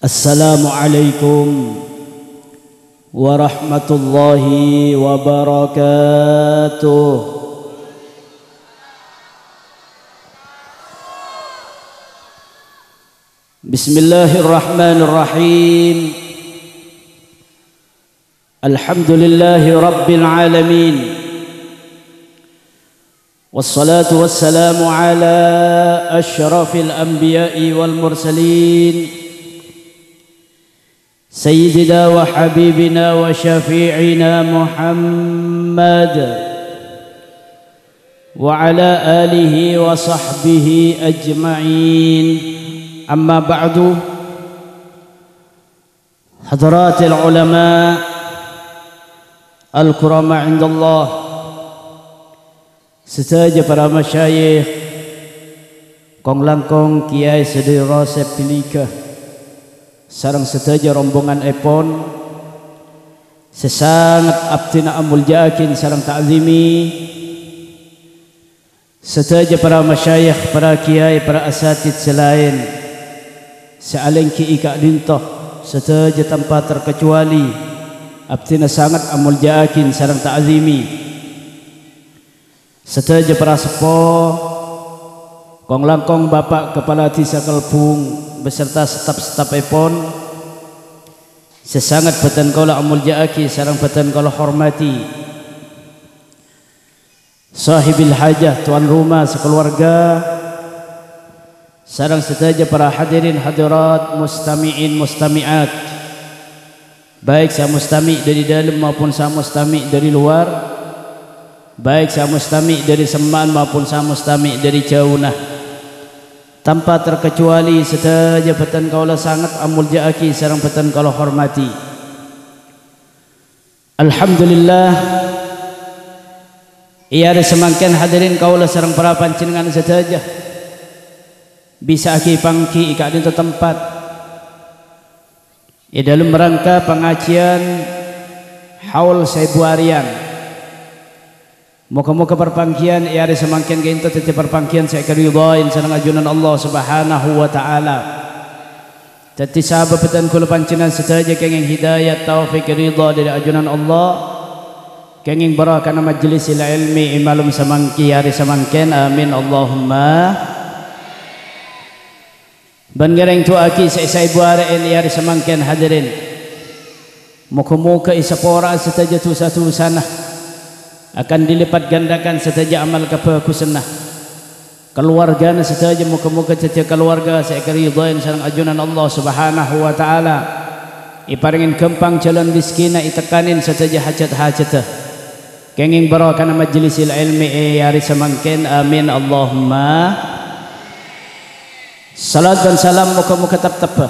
Assalamualaikum warahmatullahi wabarakatuh. Bismillahirrahmanirrahim. Alhamdulillahi rabbil alamin. Wassalatu wassalamu ala asyrafil anbiya'i wal mursalin. Sayyidina wa habibina wa syafi'ina Muhammad wa ala alihi wa sahbihi ajma'in. Amma ba'du. Hadratil ulama al-kurama indallah, serta para masyayikh, kong langkong kiai sedera sepilika, sarang setaja rombongan epon sesangat abtina amul jakin sarang ta'zimi, setaja para masyayikh, para kiai, para asatid selain sealengki ika dintoh, setaja tanpa terkecuali abtina sangat amul jakin sarang ta'zimi, setaja para sepo, kong langkong bapak kepala desa Kalbung beserta staf-staf epon sesangat batan kaulah amul jaaki sarang batan kaulah hormati sahibil hajah, tuan rumah sekeluarga, sarang setaja para hadirin hadirat, mustami'in mustami'at, baik saya mustami' dari dalam maupun saya mustami' dari luar, baik saya mustami' dari semaan maupun saya mustami' dari jauh nah, tanpa terkecuali setaja batan kaulah sangat amul jaaki sarang batan kaulah hormati. Alhamdulillah, ia ada semangkin hadirin kaulah sarang para pancingan setaja bisa aki pangki ika di tempat ia dalam rangka pengajian haul sebuarian. Moga-moga perpangkian ia ada semakin kita tetap perpangkian saya keridhain sareng ajunan Allah Subhanahu wa taala. Teti sahabat petan kula pancenan setaja kenging hidayah taufik ridha dari ajunan Allah, kenging barakah majlisil ilmi imalum samangki hari samangken, amin Allahumma. Ban gereng tu aki saya buarain ia hari samangken hadirin. Moga-moga isapora setaja tu satu sana akan dilipat gandakan setaja amal kebagusan keluarga setaja, muka-muka setiap keluarga saya keridhain sareng ajunan Allah Subhanahu wa taala, iparingin kempang jalan rizkina, itekanin setaja hajat-hajat, kenging barakah majlisil ilmi hari semangkin, amin Allahumma. Salat dan salam muka-muka tep-tep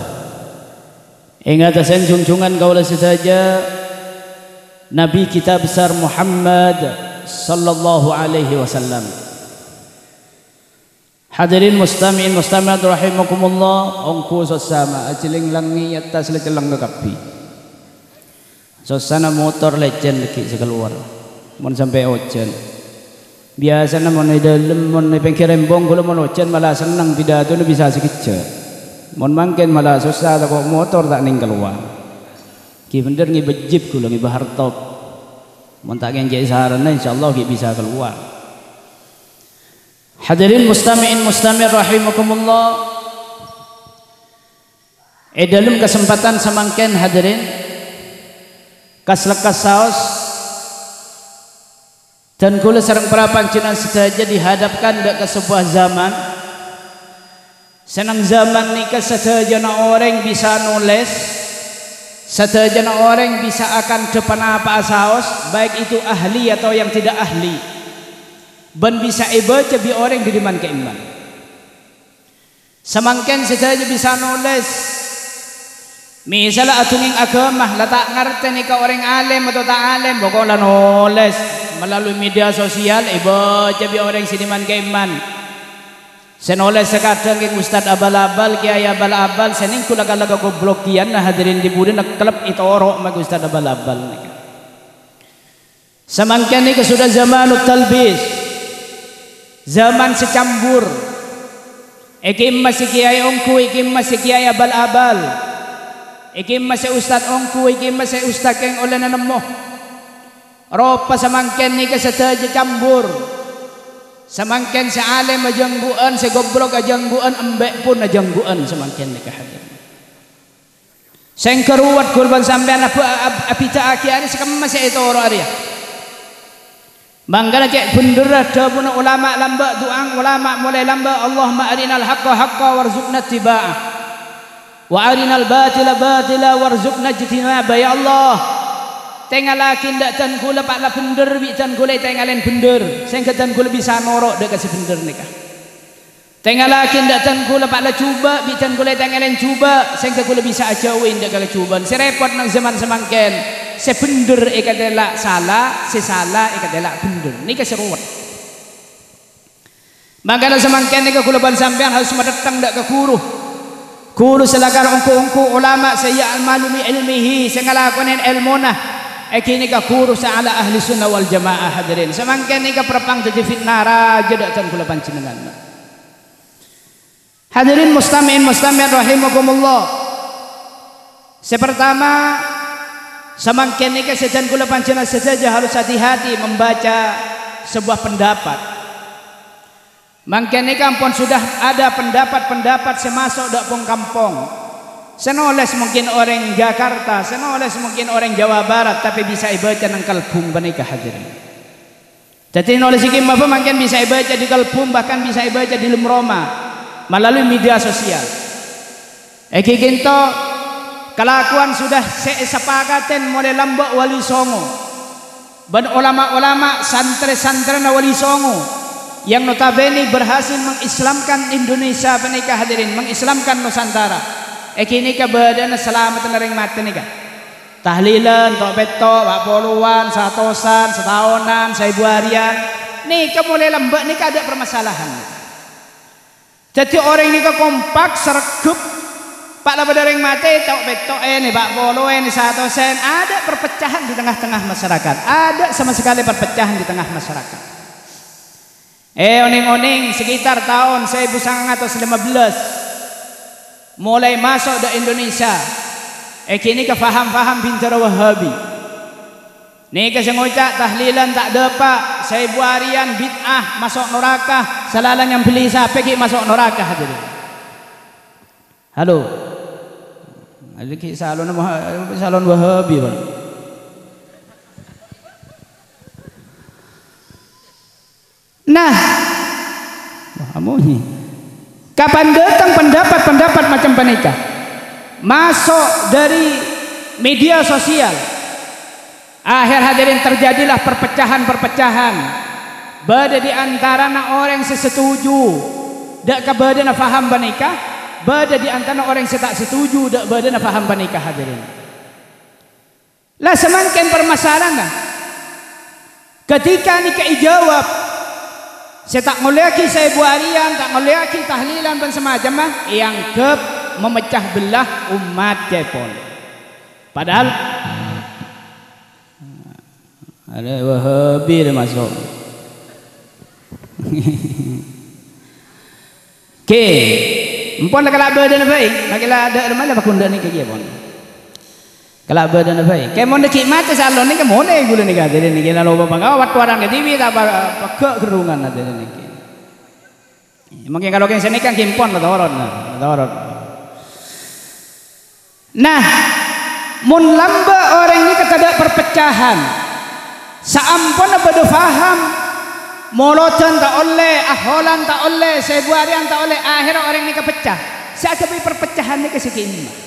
ingat asan junjungan kaulah setaja Nabi kita besar Muhammad sallallahu alaihi wasallam. Hadirin mustami'in mustami'at rahimakumullah, ongku sosama aciling langi atas lekelang kekapi sosana motor lecen lagi sekeluar mon sampai ojen biasanya mon di dalam mon di pinggir rembong kalau mon ojen malah senang pidato ni bisa sekejap, mon mangken malah susah kok motor tak ning keluar. Ki bener ngi bejib kula ngi bahar top. Mun tak ngejek sarana insyaallah ki bisa keluar. Hadirin mustami'in mustamir rahimakumullah. Dalam kesempatan semangken hadirin kaslekas saos dan kula sareng para pancenan setaja dihadapkan ke sebuah zaman. Senang zaman ni setaja orang bisa nulis, setajana orang bisa akan depan apa saos, baik itu ahli atau yang tidak ahli, dan bisa ibaca bi orang didiman ke iman. Semangken setaja bisa nulis, misalnya atunging agama lah tak ngerti ni ka orang alim atau tak alim, pokoknya nulis melalui media sosial, ibaca bi orang sidiman ke iman. Senoles sekadang ke Ustad abal-abal, kiai abal-abal, sening kula kalaga goblokian nah hadirin di budi nak klub itu orok mag Ustad abal-abal. Semangkin ni sudah zamanut talbis, zaman secambur. Ikim masih kiai ongku, ikim masih kiai abal-abal. Iki masih ustad ongku, iki masih ustad keng oleh nanemoh. Ropa samangken ni kesetaja campur. Samangken se alim ajangguan, se goblok ajangguan, embek pun ajangguan samangken ni kahadir. Seng keruat kurban sampean apita akhir sekam masih itu orang dia. Mangkana cek bener ada pun ulama lamba doang ulama mulai lamba Allahumma arinal haqqa haqqa warzuqna tiba'ah. Wa arinal batila batila warzuqna ijtinaba ya Allah. Tengalakin dak tan kula pak la bener bi tan kula tengalen bener. Sing ketan kula bisa norok dak kasih bener nikah. Tengalakin dak tan kula pak la cuba bi tan kula tengalen cuba sing kula bisa ajawin dak kala cuban. Serepot nang zaman semangken. Se bener ikatela salah, se salah ikatela bener. Nika seruat. Mangkana semangken nika kula ban sampean harus datang dak ke guru. Guru selakar ungku-ungku ulama saya al-malumi ilmihi sengalakonen ilmunah ekini ka guru ala ahli sunnah wal jamaah hadirin semangken nika perpang jadi fitnah raja dak tan kula panjenengan hadirin mustami'in rahimakumullah sepertama semangken nika sedan kula panjenengan saja harus hati-hati membaca sebuah pendapat. Mangken iki ampun sudah ada pendapat-pendapat semasuk dak pong kampung. Senoles mungkin orang Jakarta, senoles mungkin orang Jawa Barat tapi bisa ibaca nang kalbum banika hadirin. Jadi noles iki apa mungkin bisa ibaca di kalbum bahkan bisa ibaca di Lemroma melalui media sosial. Iki kinto kelakuan sudah sepakaten mulai lambak wali songo. Ben ulama-ulama santri-santri na wali songo yang notabene berhasil mengislamkan Indonesia menikah hadirin, mengislamkan Nusantara. Kini keberadaan selamat nering mati nika. Tahlilan, tok betok, bak puluhan, satosan, setahunan, seribu harian. Nika mulai lembek nika ada permasalahan. Jadi orang nika kompak sergup. Pak laba nering mati, tok betok ini, bak puluhan, satosan. Ada perpecahan di tengah-tengah masyarakat. Ada sama sekali perpecahan di tengah masyarakat. Oning-oning sekitar tahun 1915 mulai masuk ke Indonesia. Kini kefaham-faham pintar Wahabi. Nih kesengocak tahlilan tak dapat, 1000 harian bid'ah masuk neraka, selalan yang beli sampai masuk neraka hadirin. Halo. Ada ki salon Wahabi bang. Nah, kapan datang pendapat-pendapat macam panika masuk dari media sosial, akhir hadirin terjadilah perpecahan-perpecahan. Bada di antara orang sesetuju dak kabadana faham panika, bada di antara orang setak setuju dak badana faham panika hadirin. Lah semakin permasalahan ketika nika ijawab saya tak ngeliaki saya buarian, tak ngeliaki tahlilan dan semacam yang memecah belah umat Jepun. Padahal ada Wahabi yang masuk. Oke, empon kalau badan baik, kalau ada mana pakunda ni kerja pun. Kalau badan baik, kayak mau dekik mata salon ni kayak mana gula ni kata ni kita lupa bangga waktu orang ke TV tak pakai kerungan ada ni. Mungkin kalau yang sini kan kimpon atau orang. Nah, mun lamba orang ni kata ada perpecahan. Saampun apa faham, molotan tak oleh, aholan tak oleh, sebuarian tak oleh, akhirnya orang ni kepecah. Saya kepi perpecahan ni kesekian.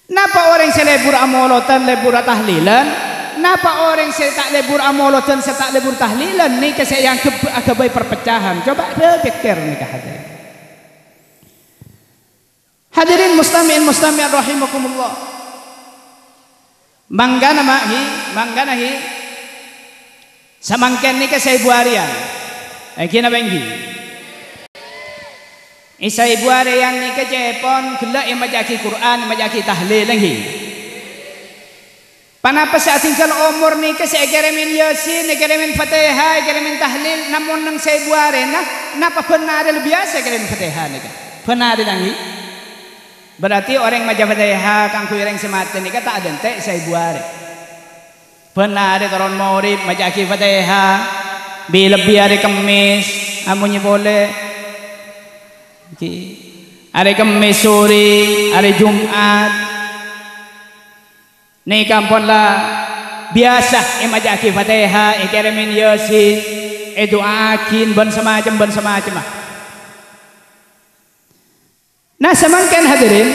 Napa orang selebur amolotan lebur tahlilan? Napa orang tak lebur amolotan tak lebur tahlilan? Ni kesek yang kebai perpecahan. Coba berpikir ni hadirin. Hadirin mustami'in rahimakumullah. Manggana hi. Samangken ni kesek buarian. Kina benggi. Isai buare yang ni ke Jepun gelak yang majaki Quran majaki tahlil lagi. Panapa sa tingkal umur ni ke sa keremin Yasin, keremin Fatihah, keremin tahlil namun nang sa buare na napa benar biasa keremin Fatihah ni ka. Benar lagi. Berarti orang maja Fatihah kang kuireng semate nika tak ada entek saya buare. Pernah ada turun maurib maja aki Fatihah bila hari Kamis amunnya boleh. Hari Kamis sore, hari Jumat. Nih kampun lah biasa maja aki Fatihah ikirimin Yasin doakin ban semacam ah. Nah semangkan hadirin,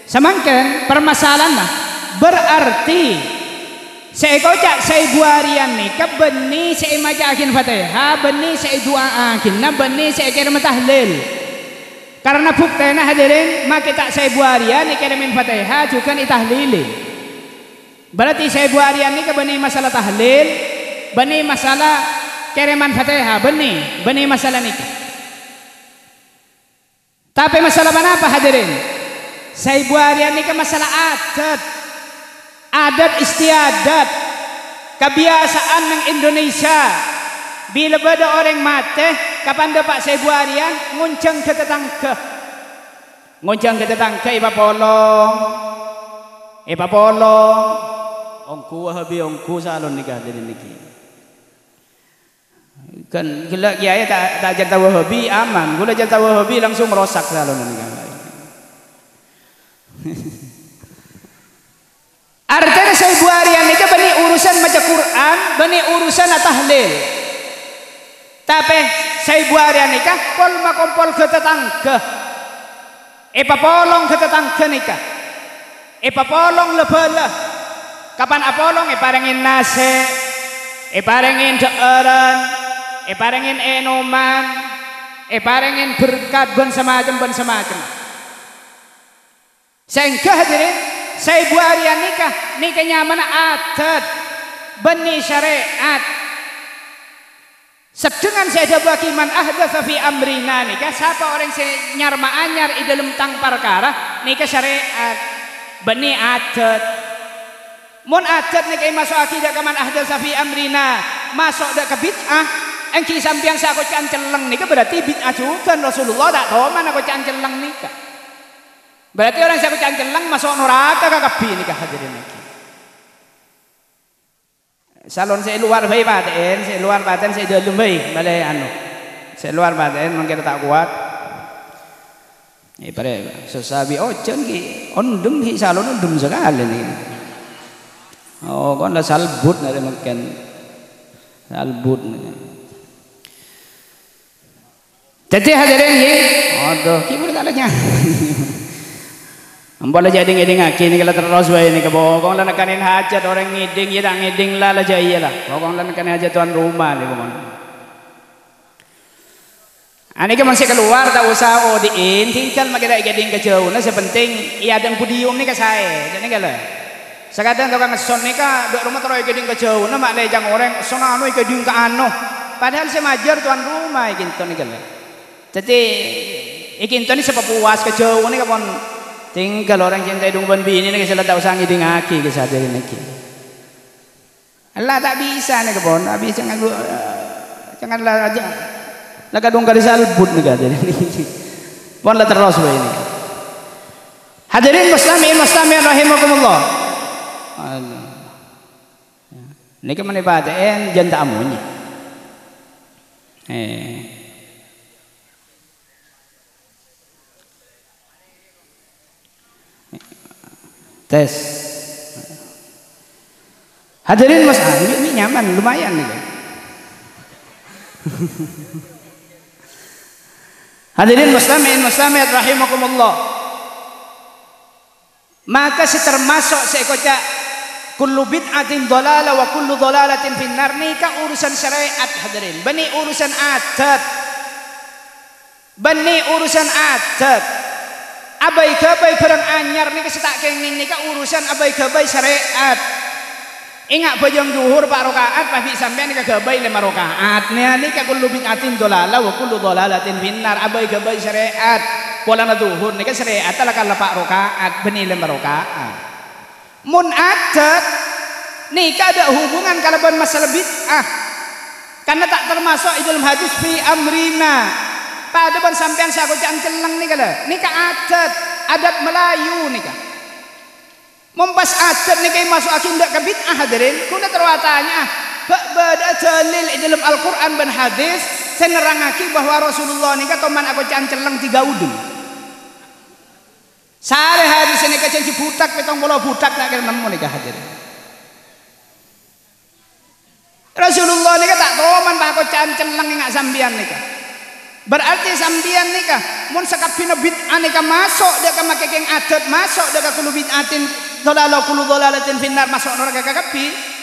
semangkan permasalahan mah berarti saya kocak saya buarian nih kebeni saya majakin Fatihah beni saya doakin nah beni saya kirim tahlil karena buktinya hadirin mak kita saya buarian nih kirimin Fatihah juga nih tahlilin berarti saya buarian nih kebeni masalah tahlil beni masalah kiriman Fatihah beni masalah nih. Tapi masalah mana apa hadirin? Saya buarian ini ke masalah adat istiadat, kebiasaan ng Indonesia. Bila ada orang mati, kapan dapat saya buarian nguncang ke tetangga, ipa polong, ongku wahabi ongku salon nikah jadi niki. Kan gila kiai tak jatah Wahabi aman, gula jatah Wahabi langsung merosak salon ini kan. Artinya saya buarian itu bani urusan baca Quran, bani urusan tahlil. Tapi saya buarian ini kan pol makompol ke tetangga. Polong ke tetangga nikah. Polong lebelah. Kapan apolong parengin nase, parengin deeran. Parengin enoman, parengin berkat ban semacam. Sehingga hadirin, saya buarian nikahnya mana adat, beni syariat. Sedengan saya ada bagiman ahdatsa fi amrina nikah, siapa orang saya nyarma anyar di dalam tang perkara nikah syariat, beni adat. Mun adat nikah masuk akidah kaman ahdatsa fi amrina, masuk dak ke bid'ah. Engki sampean aku canceleng nika berarti bid'ah juga Rasulullah tak tahu mana aku canceleng nika. Berarti orang saya canceleng masuk neraka kakabi nika hadirin niki. Salon saya luar bayi paten, saya dalam bayi balai anu. Saya luar paten mungkin tak kuat. Pada sesabi ojen ki ondem ki salon ondem sekali nih. Oh kon lah salbut nare makan salbut. Jadi hadirin ye, aduh, kibur tak lagi. Ambil aja ngiding aki ni kalau terus bayi ni kebokong lah nakanin hajat orang ngiding, ya tak ngiding lah aja iya lah. Bokong lah nakanin hajat tuan rumah ni bokong. Ani kan masih keluar tak usah odiin, tinggal makita ngiding kejauh. Nah sepenting ia ada pudium ni ke saya, jadi kalau. Sekadang tukang ngeson ni ka, dok rumah terus ngiding kejauh. Nah mak lejang orang son anu ngiding ke anu. Padahal saya majar tuan rumah gitu ni kalau. Jadi ikin ini sebab puas kejauh ini kapon tinggal orang cinta hidung ban bini ini kesala tak usah ngiding aki kesadarin iki. Allah tak bisa nih kapon, tak bisa janganlah aja. Lah kadung kali salbut nih jadi ini. Pon lah terus ini. Hadirin muslimin rahimakumullah. Allah. Niki mana paten janta amunyi. Tes. Hadirin mas, ini nyaman, lumayan nih. Hadirin muslimin rahimakumullah. Maka termasuk sekoca kullu bid'atin dhalalah wa kullu dhalalatin finnar nikah urusan syariat hadirin. Bani urusan adat. Abai gabai barang anyar nih kesetak kenging nika urusan abai gabai syariat. Ingat bajang duhur pak rokaat pasti sampean nika gabai 5 rokaat. Nika kullu bid'atin dhalalah wa kullu dhalalatin finnar abai gabai syariat. Pola na duhur nika syariat talakan 4 rokaat beni 5 rokaat. Mun adat nika ada hubungan kalaban masalah bid'ah. Karena tak termasuk idul hadis fi amrina. Pada ban sampean saya kocak celeng nih kalau nikah adat adat Melayu nikah. Mempas adat nikah masuk akil ndak ke bid'ah hadirin. Kuna terwatanya bada dalil dalam Al-Qur'an dan hadis saya nerangake bahwa Rasulullah nikah toman aku canceleng 3 udun. Sare hadis nikah janji butak 70 butak nak kira nemu nikah hadirin. Rasulullah nikah tak toman aku canceleng ngak sambian nikah. Berarti sambian nikah mun sakabina bid'ah nikah masuk dek ka make keng adat masuk dek ka kulu bid'atin dalalah kulu dalalatin finnar masuk neraka kakapi.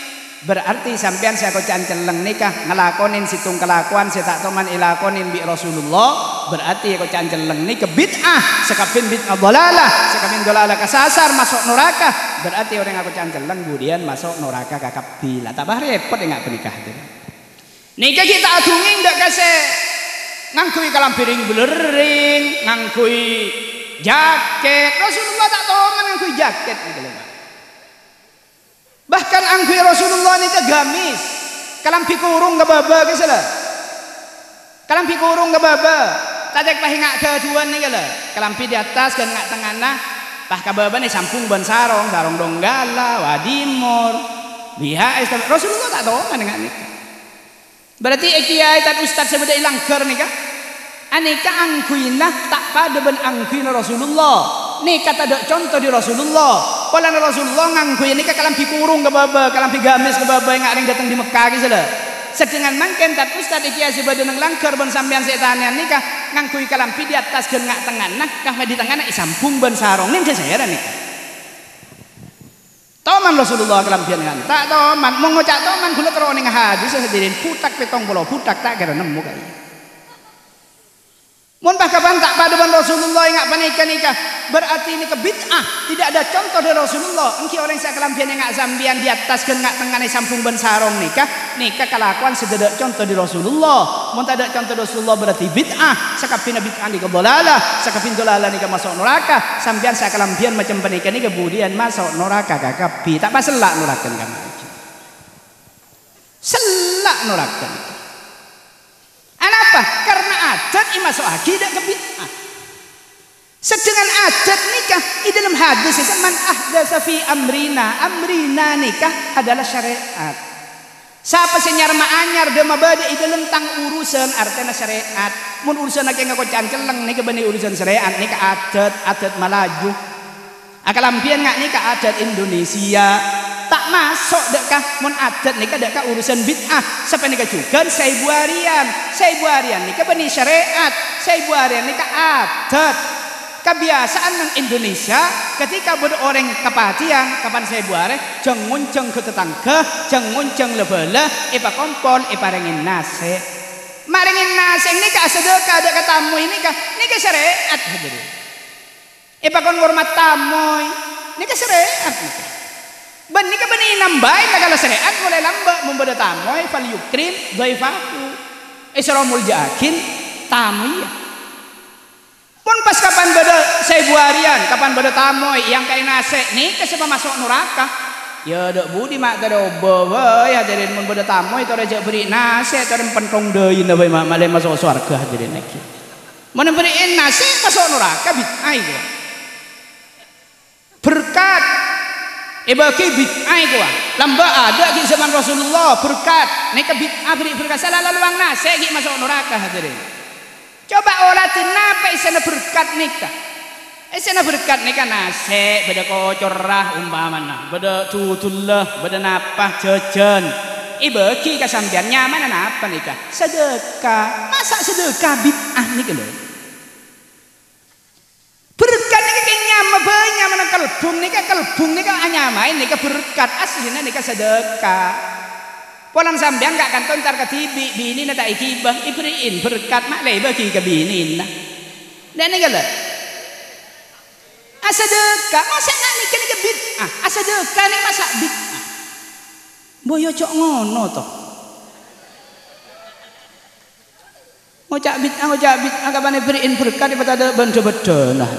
Berarti sampean saya kocan celeng nikah ngelakonin situng kelakuan saya tak toman ilakonin bi Rasulullah. Berarti kocan celeng nikah bid'ah sakabin bid'ah dalalah sakabin dalalah kasasar masuk neraka. Berarti orang aku canceleng kemudian masuk neraka kakapi. Lah tambah repot enggak pernikah itu. Nikah kita adungin ndak kasih ngangkui kalampiring belering, ngangkui jaket. Rasulullah tak tahu man ngangkui jaket gitu loh. Bahkan angkui Rasulullah ini gamis, kalampi kurung ke baba gitu loh. Kalampi kurung ke baba, tajak pah ngak keduan nih gitu. Kalampi di atas dan ngak tengah nah, pah ke baba nih sampung ban sarong, sarong donggala, wadimor, biha. Rasulullah tak tahu man ngak nikah. Berarti kiai dan ustaz sebeda ilangker nikah. Aneka angkuinah tak pada ben angkuin Rasulullah. Nikah tak ada contoh di Rasulullah. Kalau Rasulullah ngangkuin nikah kalampi kurung ke baba, kalampi gamis ke baba yang ada yang datang di Mekah gitu lah. Sedangkan mangken tak ustaz kiai sebeda nang langker ben sampean setanian nikah ngangkui kalampi di atas gen ngak tengah nah, kah di tengah nak isampung ben sarong. Nih saya nikah. Toman Rasulullah kelampian kan tak toman mau ngocak toman kula teroning hadis sedirin putak 70 putak tak kira nemu kaya mun kapan tak pada ban Rasulullah ngak panikah nikah berarti ini bid'ah tidak ada contoh dari Rasulullah. Engki orang saya kelampian ngak sambian di atas gen ngak tengah sampung ban sarong nikah kelakuan sededak contoh di Rasulullah. Mun tak ada contoh Rasulullah berarti bid'ah sakapina bid'ah nikah dalalah sakapin dalalah nikah masuk neraka sambian saya kelampian macam panikah nikah kemudian masuk neraka kakapi tak paselak neraka kamu selak neraka. Kenapa? Karena adat ini masuk akidah ke bid'ah. Sedangkan adat nikah di dalam hadis itu man ahdatsa fi amrina nikah adalah syariat. Siapa sing nyarma anyar de mabade di dalam tang urusan artinya syariat. Mun urusan ake ngako canceleng nikah bani urusan syariat nikah adat Melayu. Akalampian ngak nikah adat Indonesia. Tak masuk dekkah mun adat nikah dekkah urusan bid'ah sampai nikah juga saya buarian nikah bani syariat saya buarian nikah adat kebiasaan nang Indonesia ketika ada orang kepatian kapan saya buare jeng ngunceng ke tetangga jeng ngunceng lebele ipa kompol ipa rengin nase maringin nase nikah sedekah ada tamu ini nikah syariat hadirin ipa kon hormat tamu nikah syariat nikah ben nikah bani nambai kagala syariat mulai lamba membeda tamu fal yukrim dhaifahu isramul jakin tamu ya pun pas kapan beda saya buarian kapan beda tamu yang kain nase nikah siapa masuk neraka ya dak budi mak kada obo ya hadirin mun beda tamu itu rejek beri nase itu pentong deui na bae mak male masuk surga hadirin iki mun beri nase masuk neraka bid'ah itu berkat bagi bid'ah itu lamba ada di zaman Rasulullah berkat nikah bid'ah beri berkat salah laluang nase iki masuk neraka hadirin. Coba olatin napa isana berkat nikah. Isana berkat nikah nase beda kocorah umpamana beda tutullah beda napa jajan. Bagi kasambian nyaman apa nikah sedekah masa sedekah bid'ah nikah lho. Berkat nikah nyama banyak mana kalbung nikah anyamain nikah berkat aslinya nikah sedekah. Polan sambian gak kanton tar ketibi bini na tak ikibah iberiin berkat mak lay bagi ke bini na. Dan nikah lho. Asadekah masa nak nikah bid'ah. Asadekah ni masa bid'ah. Boyo cok ngono toh. Ngocak bid'ah kabane beriin berkat daripada ada benda-benda nah.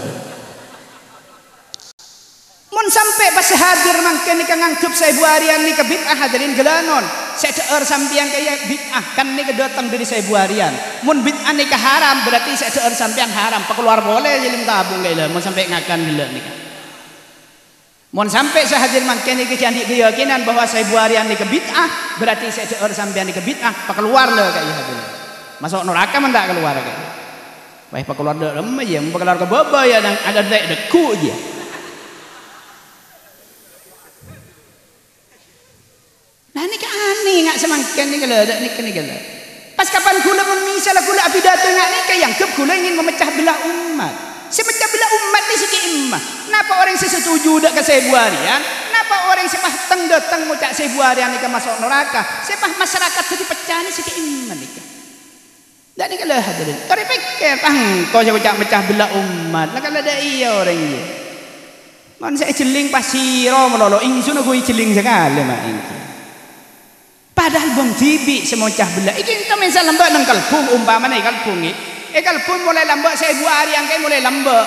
Mun sampai pas hadir mangke nikah ngangkup saya buarian nikah bid'ah hadirin gelanon saya sampean kaya bid'ah kan nika datang dari saya buarian. Mun bid'ah nika haram berarti saya sampean haram. Pak keluar boleh jadi tabung kaya mun sampai ngakan gila nika. Mun sampai sahadir mangken iki candi keyakinan bahwa saya buarian nika bid'ah berarti saya sampean nika bid'ah. Pak keluar le kaya hadil. Masuk neraka men tak keluar kaya. Wah pak keluar de lem ya, pak keluar ke baba ya ada deku aja. Nah ini kan aneh nggak semangkin ini kalau ada ini kalau pas kapan gula misalnya gula pidato nggak nih kayak yang gula ingin memecah belah umat, semecah belah umat ini sikit imah. Kenapa orang setuju dak ke sebuarian? Kenapa orang sepah datang ngucap sebuarian ini ke masuk neraka? Sepah masyarakat jadi pecah ini sikit imah nih. Dan ini kalau hadirin, kau pikir kau saya ucap mecah belah umat, nah kalau ada iya orang ini. Man saya jeling pasiro melolo, ingsun aku jeling sekali mak ingsun. Padahal bang tibi semocah belah. Iki kita misal lembak nang kalbung umpama nih kalbung ni. Kalbung mulai lembak saya buari yang kayak mulai lembak.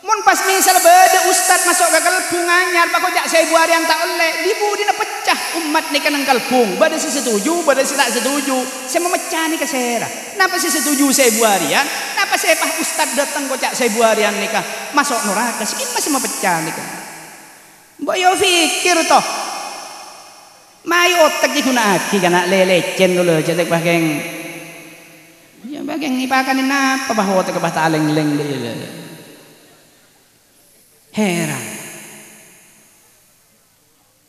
Mun pas misal beda ustad masuk ke kalbung anyar, pak kojak saya buari yang tak oleh. Dibu dina pecah umat nih nang kalbung. Bada si setuju, bada si tak setuju. Saya memecah nih kesera. Kenapa si setuju saya buarian? Kenapa saya pak ustad datang kojak saya buarian nih kah masuk neraka? Sekin masih memecah nih kah. Boyo pikir toh. Mai otak digunakan karena lelecen dulu cetek bagian ya bagian ni pakai apa bahwa otak bahasa aleng-leng dia heran.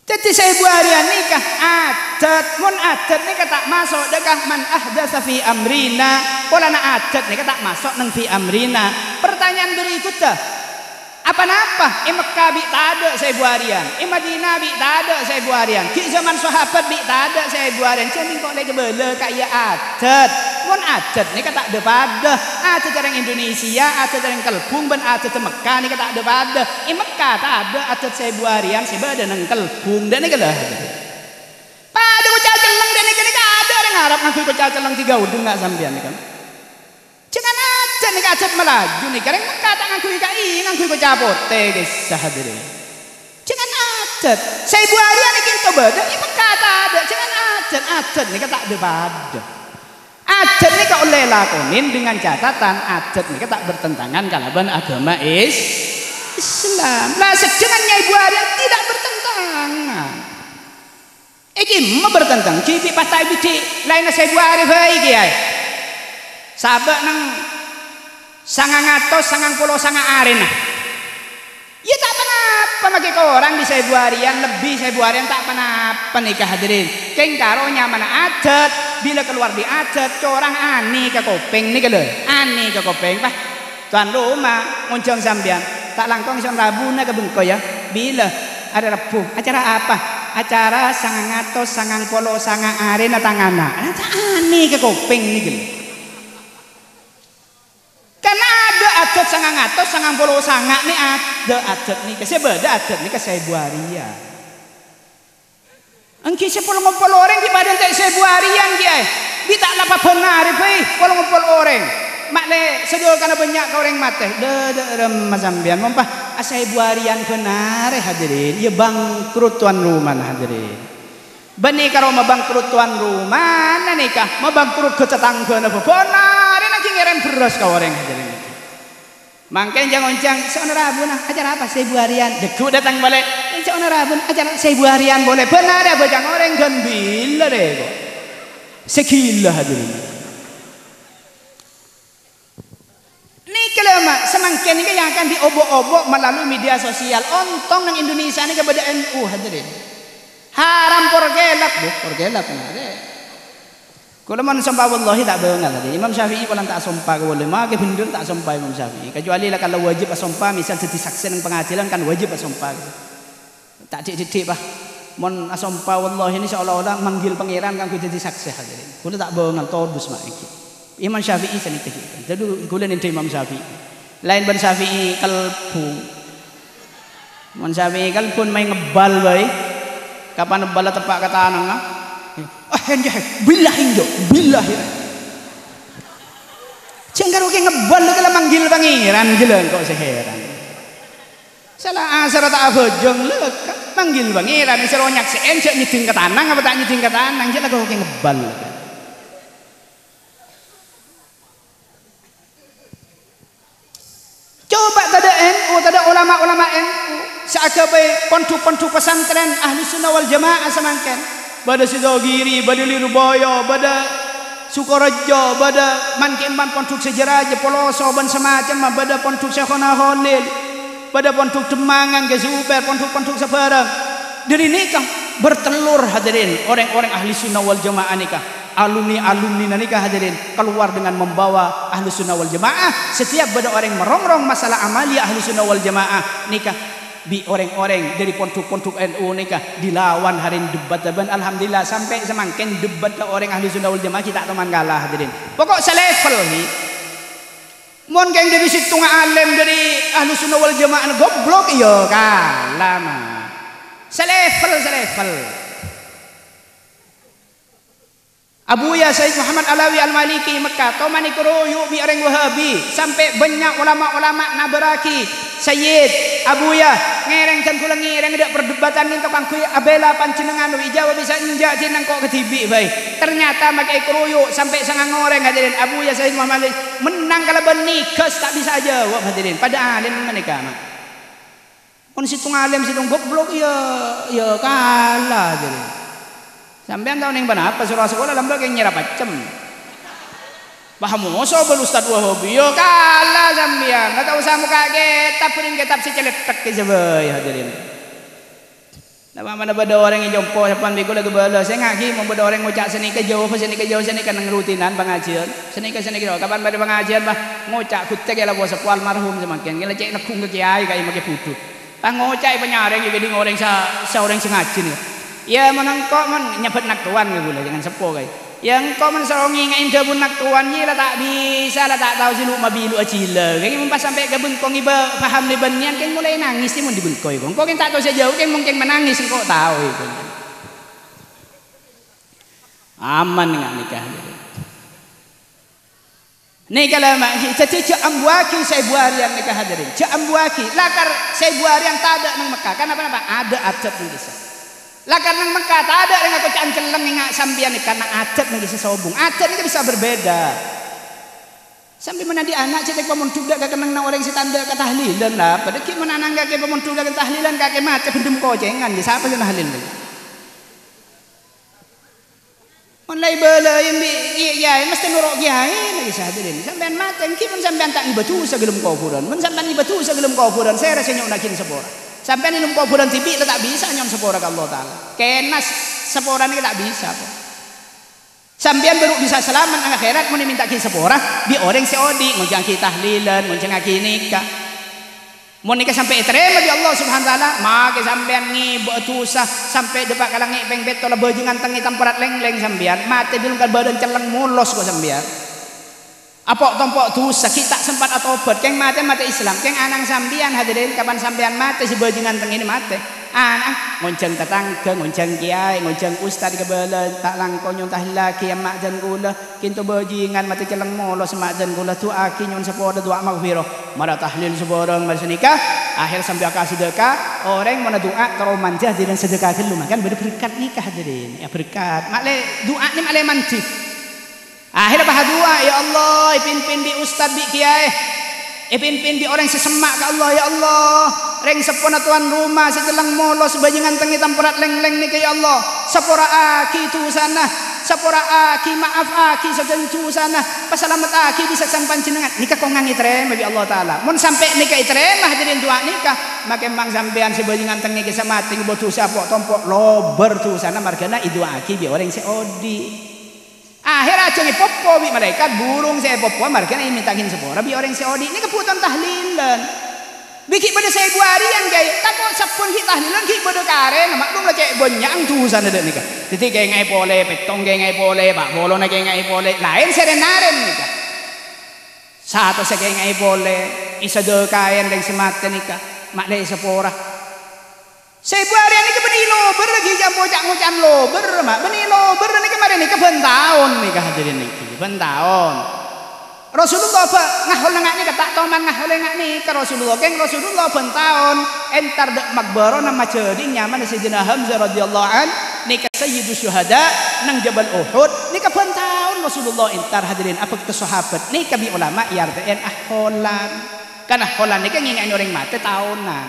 Jadi saya buarian nikah adat mun adat nikah tak masuk dekah man ahdatsa fi amrina pola na adat nikah tak masuk nang fi amrina. Pertanyaan berikutnya apa-apa, Mekah bi tak ada saya buarian, Madinah bi tak ada saya buarian, di zaman sahabat bi tak ada saya buarian. Jadi kok lagi bela kaya adat, mun adat ni kata ada pada, adat orang Indonesia, adat orang Kalbung, ben adat Mekah ni kata ada pada, Mekah tak ada adat saya buarian, saya ada nang Kalbung dan ni kalah. Pada kocak celeng dan ni ada orang Arab ngaku kocak celeng 3 udung nggak sampean ni kan? Jangan aja nih adat melaju nih, karena Mekah tak ngaku ikai, ngaku capote guys hadirin. Jangan adat, saya buarian nih kita beda, Mekah tak ada, jangan adat nih tak ada pada. Adat nih kau oleh lakonin dengan catatan adat nih tak bertentangan kalaban agama Islam. Lah sejangan nyai buarian tidak bertentangan. Iki mau bertentang, cipi patai bici, lainnya saya buari baik ya. Sabak nang 900 90 arena. Ya tak apa-apa maki orang di saya buarian lebih saya buarian tak apa-apa nikah hadirin. Keng karo nyaman adat bila keluar di adat corang ani ke kopeng nih kalau ani ke kopeng pak tuan rumah muncung sambian tak langkong ison Rabu na ke bengko ya bila ada Rabu acara apa acara 900 90 arena tangana tak ani ke kopeng nih kalau karena ada adat 900 90 nih ada adat nih saya beda adat nih saya buarian engki 10 ngumpul orang di badan tak saya buarian dia di tak lapa benar kalau ngumpul orang makle sedul karena banyak orang mati mazambian mumpah saya buarian benar hadirin ya bangkrut tuan rumah hadirin bani karo mabangkrut tuan rumah nikah mabangkrut ke tetangga benar lagi ngerem beras ke orang hadirin makanya jangan seorang Rabu nah acara apa saya buarian deku datang balik seorang Rabu acara saya buarian boleh benar ya bajang orang gembila deh kok sekila hadirin ini kalau mak semangkin ini yang akan diobok-obok melalui media sosial ontong nang Indonesia ini kepada NU hadirin haram porgelap benar deh. Kalau man sumpah wallahi tak bengal tadi. Imam Syafi'i kalau tak sumpah boleh, maka bindul tak sumpah Imam Syafi'i. Kecuali lah kalau wajib sumpah, misal jadi saksi ng pengadilan kan wajib sumpah. Tak dik bah. Mon sumpah wallahi ini seolah-olah manggil pangeran kan jadi saksi hadirin. Kalau tak bengal todus mak iki. Imam Syafi'i seni kehidupan. Jadi kalau nanti Imam Syafi'i. Lain ban Syafi'i kalbun. Mon Syafi'i kalbun main ngebal bae. Kapan ngebal tepak kata anang billahi jangan oke ngebal kalau manggil pangeran jelang kok seheran salah asar tak abojong lek manggil bangira misal onyak sen cek nyiding ke tanang apa tak nyiding ke tanang cek lagu ngebal. Coba tada NU, tada ulama-ulama NU, seakabai pontu-pontu pesantren ahli sunnah wal jamaah semangken. Bada Sidogiri, bada Lirboyo, bada Sukorejo, bada Mankiman pontuk Sejeraja, Poloso, ban semacam, bada pontuk Syekhona Khalil, bada pontuk Demangan, Gezuber, pontuk-pontuk sebarang. Dari nikah bertelur hadirin orang-orang ahli sunnah wal jamaah nikah. Alumni nikah hadirin keluar dengan membawa ahli sunnah wal jamaah. Setiap ada orang merongrong masalah amalia ahli sunnah wal jamaah nikah bi orang-orang dari pontuk-pontuk NU nikah dilawan hari debat dan alhamdulillah sampai semangkin debat ke orang ahli sunnah wal jamaah kita teman kalah hadirin. Pokok selevel nih. Mon geng dari situ alim dari ahli sunnah wal jamaah goblok iya kalah mah. Selevel. Abuya Said Muhammad Alawi Al-Maliki Mekah tomani keroyok bi orang Wahabi sampai banyak ulama-ulama nabaraki Sayyid Abuya ngereng kan kula ngereng dak perdebatan ning tukang kuy abela panjenengan wijawab bisa injak jeneng kok ketibi bae ternyata makai keroyok sampai sangang orang hadirin Abuya Said Muhammad menang kalau benikes tak bisa jawab hadirin pada alim menikah mah mun situng alim situng goblok ya kalah hadirin. Sampean tahu ning mana apa surah sekolah lembaga yang nyerap pacem. Paham moso bel Ustaz Wahabi yo kalah sampean. Enggak tahu sama kitab pun kitab si celetek ke sebelah hadirin. Nama mana bada orang yang jompo sapan biku lagu bala. Saya ngaki mau bada orang ngucak seni ke jauh seni kan nang rutinan pengajian. Seni ke kapan pada pengajian bah ngucak kutek ya lagu sepual marhum semakin. Gila cek nekung ke kiai kayak make putu. Pang ngucak penyareng jadi orang seorang sengaji nih. Ya menengkok men nyebut nak tuan ke gula jangan sepo kai. Yang kau men serongi ngain jabun nak tuan ye lah tak bisa lah tak tahu silu mabilu acila. Kayak mempas sampai ke bengkong iba paham libanian kan mulai nangis ni mun di bengkoi kong. Kau kan tak tahu sejauh kan mungkin menangis kau tahu itu. Aman enggak nikah. Nikah lah mak jadi cak ambuaki saya buarian nikah hadirin. Cak ambuaki lakar saya buarian tak ada nang Mekah. Kenapa ada adat nih kisah. Lah karena Mekah tak ada yang aku canceleng ingat sambian karena adat menjadi sobung. Adat itu bisa berbeda. Sampai mana di anak cetek pemontuk dak kenang nang orang si tanda ke tahlilan lah. Pada ki mana nang ke pemontuk dak tahlilan kake mate bendem kocengan di siapa yang tahlil lagi. Mulai bela yang kiai mesti nurut kiai lagi sahadirin. Sampean mate ki mun sampean tak ibatu segelem kuburan. Mun sampean ibatu segelem kuburan saya rasanya nakin sepora. Sampai minum kuburan tipi tak bisa nyon sepora ke Allah Ta'ala. Kenas sepora ini tak bisa. Sampean baru bisa selamat ang akhirat mau minta kin sepora bi orang seodi nguncang kita tahlilan nguncang nikah. Mau nikah sampai terima di Allah Subhanahu wa taala, maka sampean ngibuk tusah sampai depak kalangi peng beto la bajingan tengi temperat leng-leng sampean, mati dulu kan badan celeng mulos kok sampean. Apa tompok dosa kita sempat atau obat keng mati Islam keng anang sambian hadirin kapan sambian mati si bajingan teng ini mati anak ngonceng tetangga ngonceng kiai ngonceng ustad kebelan tak langkau nyon tahlaki yang mak dan gula kintu bajingan mati celeng molos mak dan gula tu aki nyon sepoda doa maghfirah mara tahlil seborong mara nikah akhir sambil akal sedekah orang mana doa kalau manjah dan sedekah kelu makan berberkat nikah hadirin ya berkat makle doa ni makle manjih. Akhirnya bahadua ya Allah ipin-pin di ustad di kiai ipin-pin di orang sesemak ke Allah ya Allah reng sepona tuan rumah sejelang molos bajingan tengi temperat leng-leng nih ya Allah sepora aki tu sana sepora aki maaf aki sedentu sana pasalamat aki bisa sampan jenengan nikah kau ngangi terima bi Allah Ta'ala mun sampai nikah terima hadirin doa nikah maka emang sampean si bajingan tengi kisah mati botu sapok tompok lober tu sana margana itu aki bi orang seodi. Akhir aja nih popo bi malaikat burung saya popo mereka ini mintakin sepora bi orang seodi ini keputusan tahlilan bikin pada saya buarian kayak tapi sapun kita tahlilan kita pada karen maklum lah kayak bonyang tuh sana deh nikah jadi kayak ngai pole petong kayak ngai pole pak bolon kayak ngai pole lain serenaren nikah satu saya kayak ngai pole isa de kain dan semata nikah maklai sepora saya buarian ini beni lober lagi jam bocak ngucan lober mak beni lober ini kemarin nikah ben tahun nikah hadirin niki ben tahun Rasulullah apa ngahol ngak ni kata toman ngahol ngak ni ke Rasulullah keng Rasulullah bentaun entar dek makbaro nama ceding nyaman Sayyidina Hamzah radhiyallahu an ni ka sayyidus syuhada nang Jabal Uhud ni ka bentaun Rasulullah entar hadirin apa kita sahabat ni kami ulama IRTN aholan kan aholan ni kan ngingani orang mati tahunan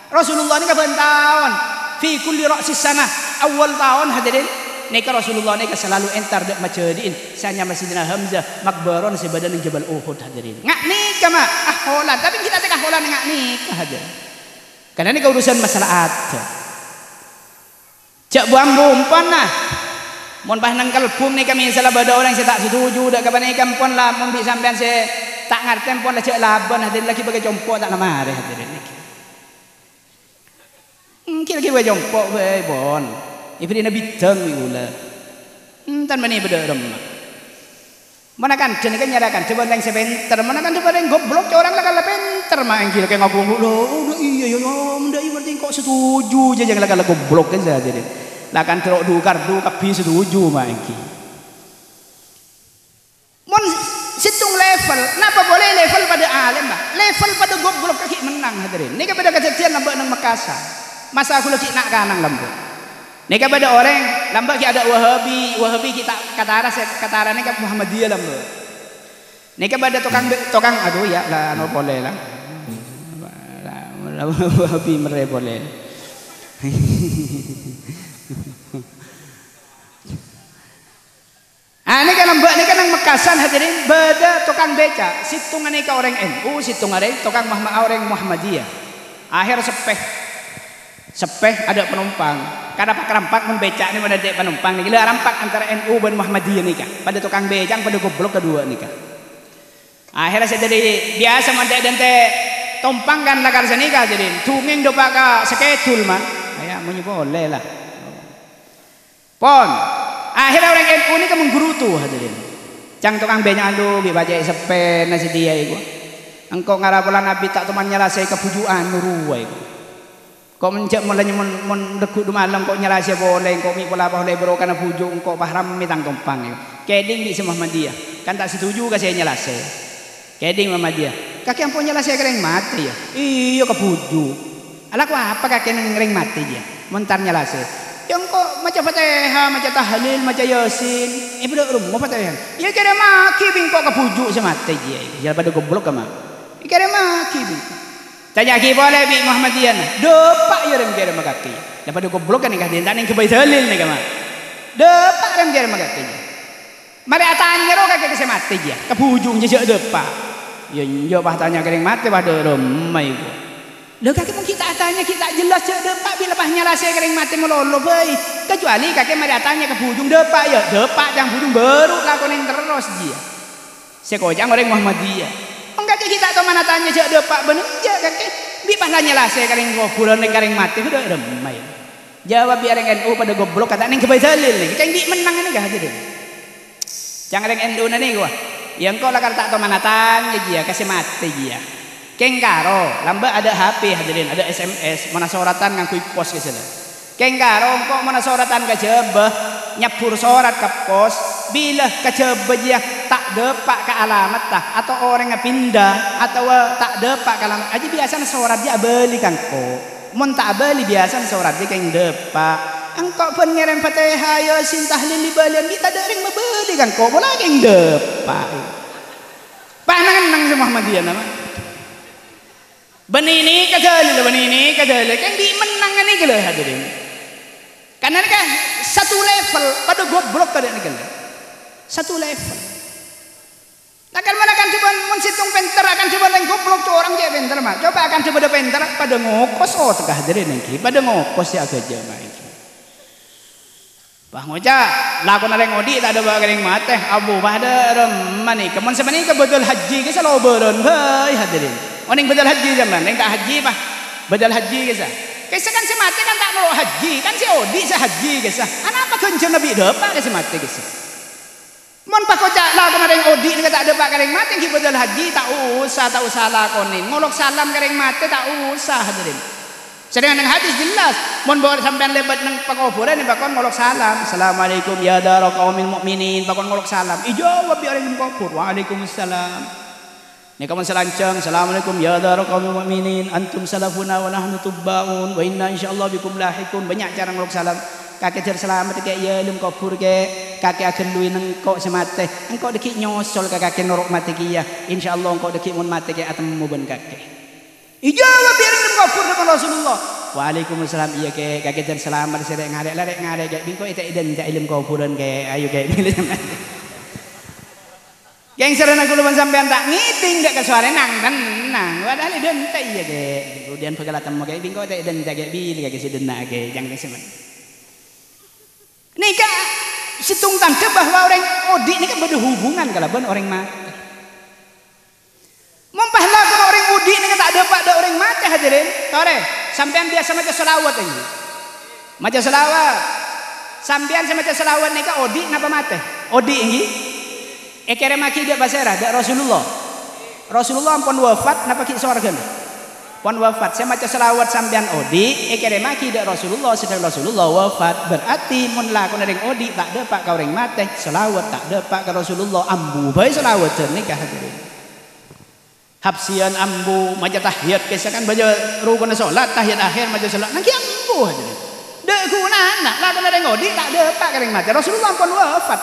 Rasulullah ni ka bentaun fi kulli ra'sis sanah awal tahun hadirin nika Rasulullah nika selalu entar dek macediin sanya Sayyidina Hamzah makbaron sebadan Jabal Uhud hadirin ngak nika mah aholan tapi kita teh aholan ngak nika hadirin karena nika urusan masalah adat cak buang umpan nah mun bah nang kalbum nika misalnya bada orang saya tak setuju dak kapan nika pon lah mun bi sampean saya tak ngarti pon lah cak laban hadirin lagi bagai jompo tak lamare hadirin niki kira-kira bagai jompo bae bon ibri nabi teng ula tan mani bederem mana kan jenis kan nyarakan coba yang sebenter mana kan coba yang goblok orang lah kalau penter mah yang kira kayak ngomong lo iya ndak iya berarti kok setuju aja jangan lah kalau goblok kan saja deh lah kan terok dukar du kapi setuju mah yang mon situng level kenapa boleh level pada alim bah level pada goblok kaki menang hadirin ini kepada kejadian lambak nang Makassar masa aku lagi nak kanang lambak nih kepada orang lambat kita ada Wahabi kita kata ni ke Muhammadiyah lambat nih kepada tukang aduh ya lah no boleh lah Wahabi mere boleh ini kan lambat ni kan nang Makassar hadirin beda tukang beca situng ni ke orang NU situng ada tukang orang Muhammadiyah akhir sepeh ada penumpang karena pak rampak membecak ni pada dek penumpang ni gila rampak antara NU dan Muhammadiyah ni kah pada tukang becang pada goblok kedua ni kah akhirnya saya jadi biasa mandek dan teh tompang kan lakar sini kah jadi tungeng dopak ka skedul mah ayah mau boleh lah pon akhirnya orang NU ni kan menggerutu hadirin cang tukang becang aduh bibajai sepeh nasi dia iku engkau ngarapolan nabi tak teman nyala saya kepujuan nuruai iku kau mencet mulanya dekuk malam kau nyala sia boleh kau mi pola boleh bro kana pujuk kau pahram mitang tompang keding di Muhammadiyah kan tak setuju ka saya nyala saya keding Muhammadiyah kaki ampun nyala saya kering mati ya iya ka pujuk ala ku apa kaki nang kering mati dia mentar nyala saya yang kok macam Fatihah macam tahlil macam Yasin budak rumah Fatihah ya kira maki bing kok ka pujuk semati dia ya pada goblok ka mah kira maki bing tanya ki boleh bi Muhammadiyah depak ya rem kira magaki daripada goblok kan nikah dia tak ning kebai dalil ni kama depak rem kira magaki mari atanya ro kaki ke mati dia ke bujung je depak ya yo bah tanya kering mati pada remai gua lho kaki mungkin kita atanya kita jelas je depak bila bah nyala saya kering mati melolo bae kecuali kaki mari atanya ke bujung depak ya depak yang bujung baru lakonin terus dia sekojang orang Muhammadiyah enggak kita tahu mana tanya je depak bener je kaki bi pahlanya lah saya kering goblok ning kering mati udah remai jawab biar NU pada goblok kata ning kebai dalil nih ceng bi menang ini gak hadirin jangan NU nani gua yang kau lakar tak tahu mana tanya dia kasih mati dia keng karo lambat ada HP hadirin ada SMS mana soratan ngangkui pos ke sana keng karo kok mana soratan ke jebah nyapur sorat ke pos bila kejebah dia tak depak ke alamat tah atau orang yang pindah atau tak depak ke alamat aja biasa sorat dia beli kan kok mun tak beli biasa sorat dia keng depak engkau pun ngerem Fatihah Yasin tahlil di balian kita dering membeli kan kok bola keng depak panangan nang Muhammadiyah nama benini kadal keng di menang ni gele hadirin karena kan satu level pada goblok kada ni gele satu level akan mana kan coba mensitung penter akan coba yang goblok tu orang dia penter mah coba akan coba ada penter pada ngokos tegah hadirin ni pada ngokos ya kerja mah bah ngoja lakon areng odi tak ada bagering mateh abu pada remani kemun sebenarnya betul haji ke salo beron bae hadirin oning betul haji zaman ning tak haji bah betul haji ke sa kesa kan si mati kan tak mau haji kan si odi sa haji ke sa apa kencen nabi depak ke si mati ke sa mon pak kocak lakon areng odi ni tak ada pak kering mati ki betul haji tak usah lakonin ngolok salam kering mati tak usah hadirin Sedangkan yang hadis jelas, mun bawa sampean lebat nang pakuburan ni bakon ngolok salam. Assalamualaikum ya dara qaumil mukminin, bakon ngolok salam. Ijawab bi orang kubur. Waalaikumsalam. Ni kamu selancang. Assalamualaikum ya dara qaumil mukminin, antum salafuna wa nahnu tubbaun wa inna insyaallah bikum lahiqun. Banyak cara ngolok salam. Kakek jar selamat ke ya lum kubur ke. Kakek akan luin engkau semate. Engkau dekik nyosol ke kakek norok mati kia. Insyaallah engkau dekik mun mati ke atam muben kakek. Ijawab biar ilmu kubur dengan Rasulullah. Waalaikumsalam iya ke kakek jan selamat serek ngarek ke bingko ita idan ja ilmu kuburan ke ayo ke Geng serena kuluban sampean tak ngiting dak kesuare nang tenang. Padahal idan ta iya ke. Kemudian pegalatan mo ke bingko ita idan ja ke bil ke sidena ke jang semen. Nika situng tanda bahwa orang odi ini kan berhubungan kalaban orang mati. Mempahlakan orang udi ini kan tak ada pak ada orang mati hadirin. Tore, sampean biasa maca selawat ini. Maca selawat. Sampean sama maca selawat ni kan odi napa mati? Odi ini. Ekere maki dia basera dak Rasulullah. Rasulullah ampun wafat napa ki sorga. Pun wafat saya maca selawat sampean odi, ekere maki dak Rasulullah sedang Rasulullah wafat. Berarti mun lakon ring odi tak ada pak ka orang mati, selawat tak ada pak ka Rasulullah ambu bae selawat nikah hadirin. Habsian ambu maca tahiyat kisah kan baca rukun salat tahiyat akhir maca salat nang ki ambu aja dek guna anak la ada ngodi tak ada pak kering maca Rasulullah pun wafat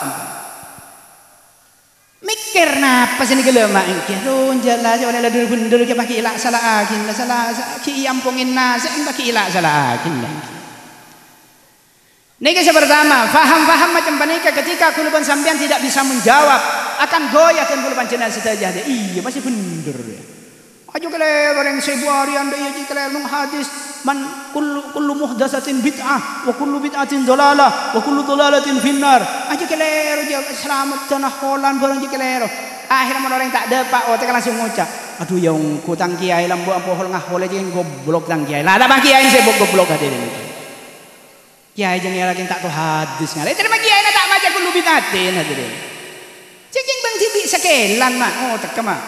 mikir napa sini gelema engke jelas orang ladur bener ke paki ilak salah akin salah ki ampungin nas en paki ilak salah akin niki pertama faham macam panika ketika kuluban sampean tidak bisa menjawab akan goyahkan kuluban jenazah saja iya masih bener ya aja kele orang sebuari anda iya kele nung hadis man kullu muhdatsatin bid'ah wa kullu bid'atin dhalalah wa kullu dhalalatin finnar aja kele roja selamat tanah holan barang kele akhirnya orang tak ada pak otak langsung ngucap aduh yang kutang kiai lambu ampohol ngahol aja yang goblok tang kiai lah ada bang kiai saya goblok hadirin kiai jeung lagi tak tahu hadis ngale terima kiai tak baca kullu bid'atin hadirin cing bang tibi sakelan mah oh tak mah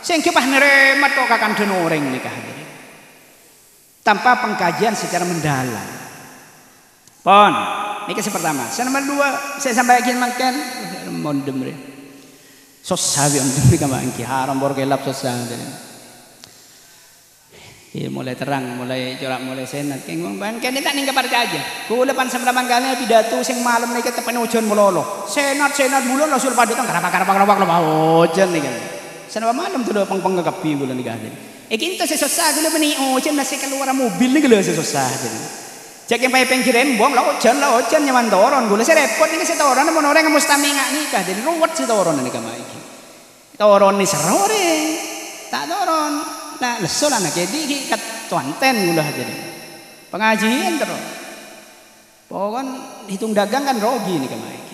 sing kepah neremat kok kakan denoreng nikah hadirin tanpa pengkajian secara mendalam pon niki pertama nomor 2 saya sampaikan makan mondem re sosawi on demi kamangki haram bor gelap sosawi mulai terang, mulai corak, mulai senat. Kengong ban, kene tak ning keparca aja. Kula pan sampeyan kali pidato sing malam niki tepen ujon mololo. Senat bulan langsung padutan karapak ujon niki. Senapa malam tuh peng kepi kula niki hadirin. Iki ento sesosah kula meni ujon nasi keluar mobil niki lho sesosah hadirin. Cek yang payah pengkirim buang lah ujon nyaman toron gula saya repot niki setoron mun orang mustami ngak nikah jadi ruwet setoron niki mah iki. Toron ni serore. Tak toron. Nah, lesul anak jadi kat tuanten gula jadi pengajian terus. Pokoknya hitung dagang kan rogi nih kemarin.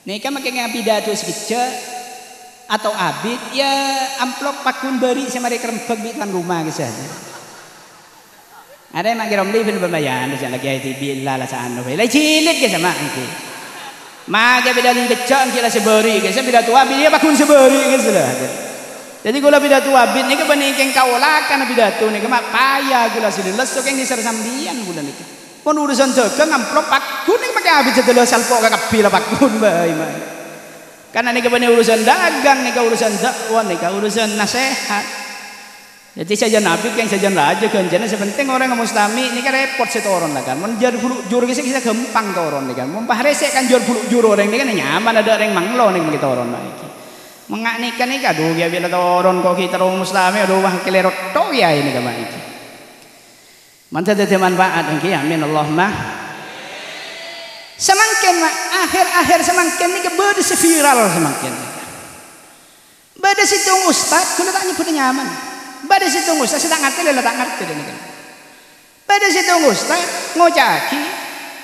Nih kan makin pidato sekecil atau abid ya amplop pakun beri sama mereka rempeg di rumah kisah. Ada yang makin romli film bermayan, macam lagi ITB lah saan novel, lagi cilik kisah mak itu. Maka pidato kecil kita seberi kisah pidato abid dia pakun seberi kisah. Jadi gula pidato abid ni kebanyakan kaulakan pidato ni kemak payah gula sini lesok yang diser sambian gula ni. Pun urusan dagang amplop pakun ni pakai abid setelah salpo kakak pila pakun bayi mai. Karena ni kebanyakan urusan dagang ni urusan dakwah ni urusan nasihat. Jadi saja nabi yang saja raja kan jadi sepenting orang yang muslimi ni kan repot setoron lah kan. Menjadi juru kita gampang toron ni kan. Mempahrese kan juru orang ni kan nyaman ada orang manglo ni kita toron lagi. Mengaknikan ni aduh ya bila toron kok kita orang muslimi aduh wah kelerot to ya ini kamar iki. Mantap ada manfaat engki amin Allahumma. Semakin akhir semakin ni kebede seviral semakin. Bade situng ustaz kula tak nyebut nyaman. Bade situng ustaz saya tak ngerti lah tak ngerti ni kan. Bade situng ustaz ngocaki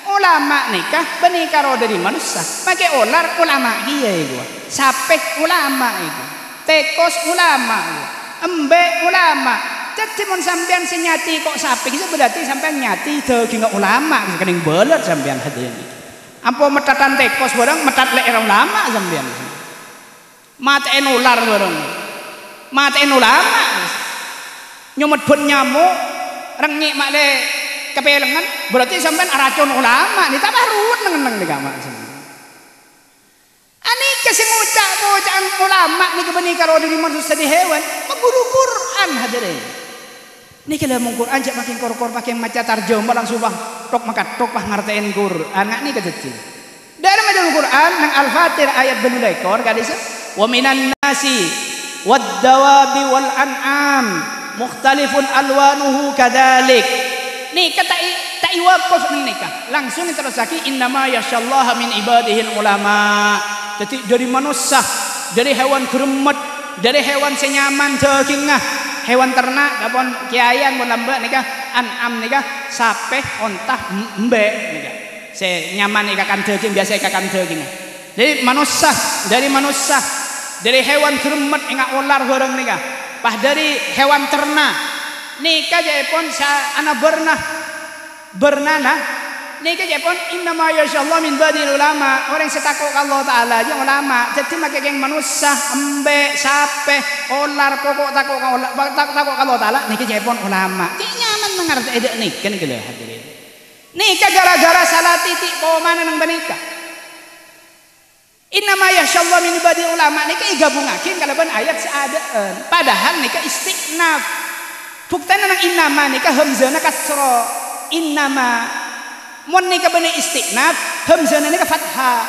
ulama nikah benikah roh dari manusia pakai olar ulama iya itu sapek ulama itu tekos ulama embe ulama jadi mon sampean senyati kok sapek itu berarti sampean nyati daging ulama kening belet sampean hadirin ampo metatan tekos barang metat lek ulama sampean maten ular barang maten ulama nyumet ben nyamuk rengik mak le kepelengan berarti sampean racun ulama ni tak barut neng nih mak ani kasih ngucap ulama ni kebeni karo diri manusia di hewan guru Quran hadirin ni kalau mau Quran jak makin kor pakai maca tarjuma langsung tok maka tok ngertiin Quran ngak ni kecil dalam dalam Quran nang Al-Fatir ayat 22 gadis wa minan nasi wad dawabi wal an'am mukhtalifun alwanuhu kadzalik nih kata tak iwaqaf ning nikah langsung terus lagi innama yashallaha min ibadihil ulama jadi dari manusia dari hewan geremet dari hewan senyaman dagingah hewan ternak dapun kiayan mun lembek nikah an'am nikah sape ontah embe nikah senyaman ikakan daging biasa ikakan daging dari manusia dari hewan geremet ingat ular goreng nikah pas dari hewan ternak nikah jepon sa ana bernana nikah jepon innama yashallah min badil ulama orang setakut Allah taala aja ulama jadi make geng manusia embe sape ular pokok takut Allah taala nikah jepon ulama dia nyaman mengerti edek nikah nih gila hadirin nikah gara-gara salah titik mana nang benikah innama yashallah min badil ulama nikah gabungakin kalaban ayat seadaan padahal nikah istiqnaf buktana nang innama nikah hamzana kasra innama mun nikah bener istiqnaf hamzana nikah fathah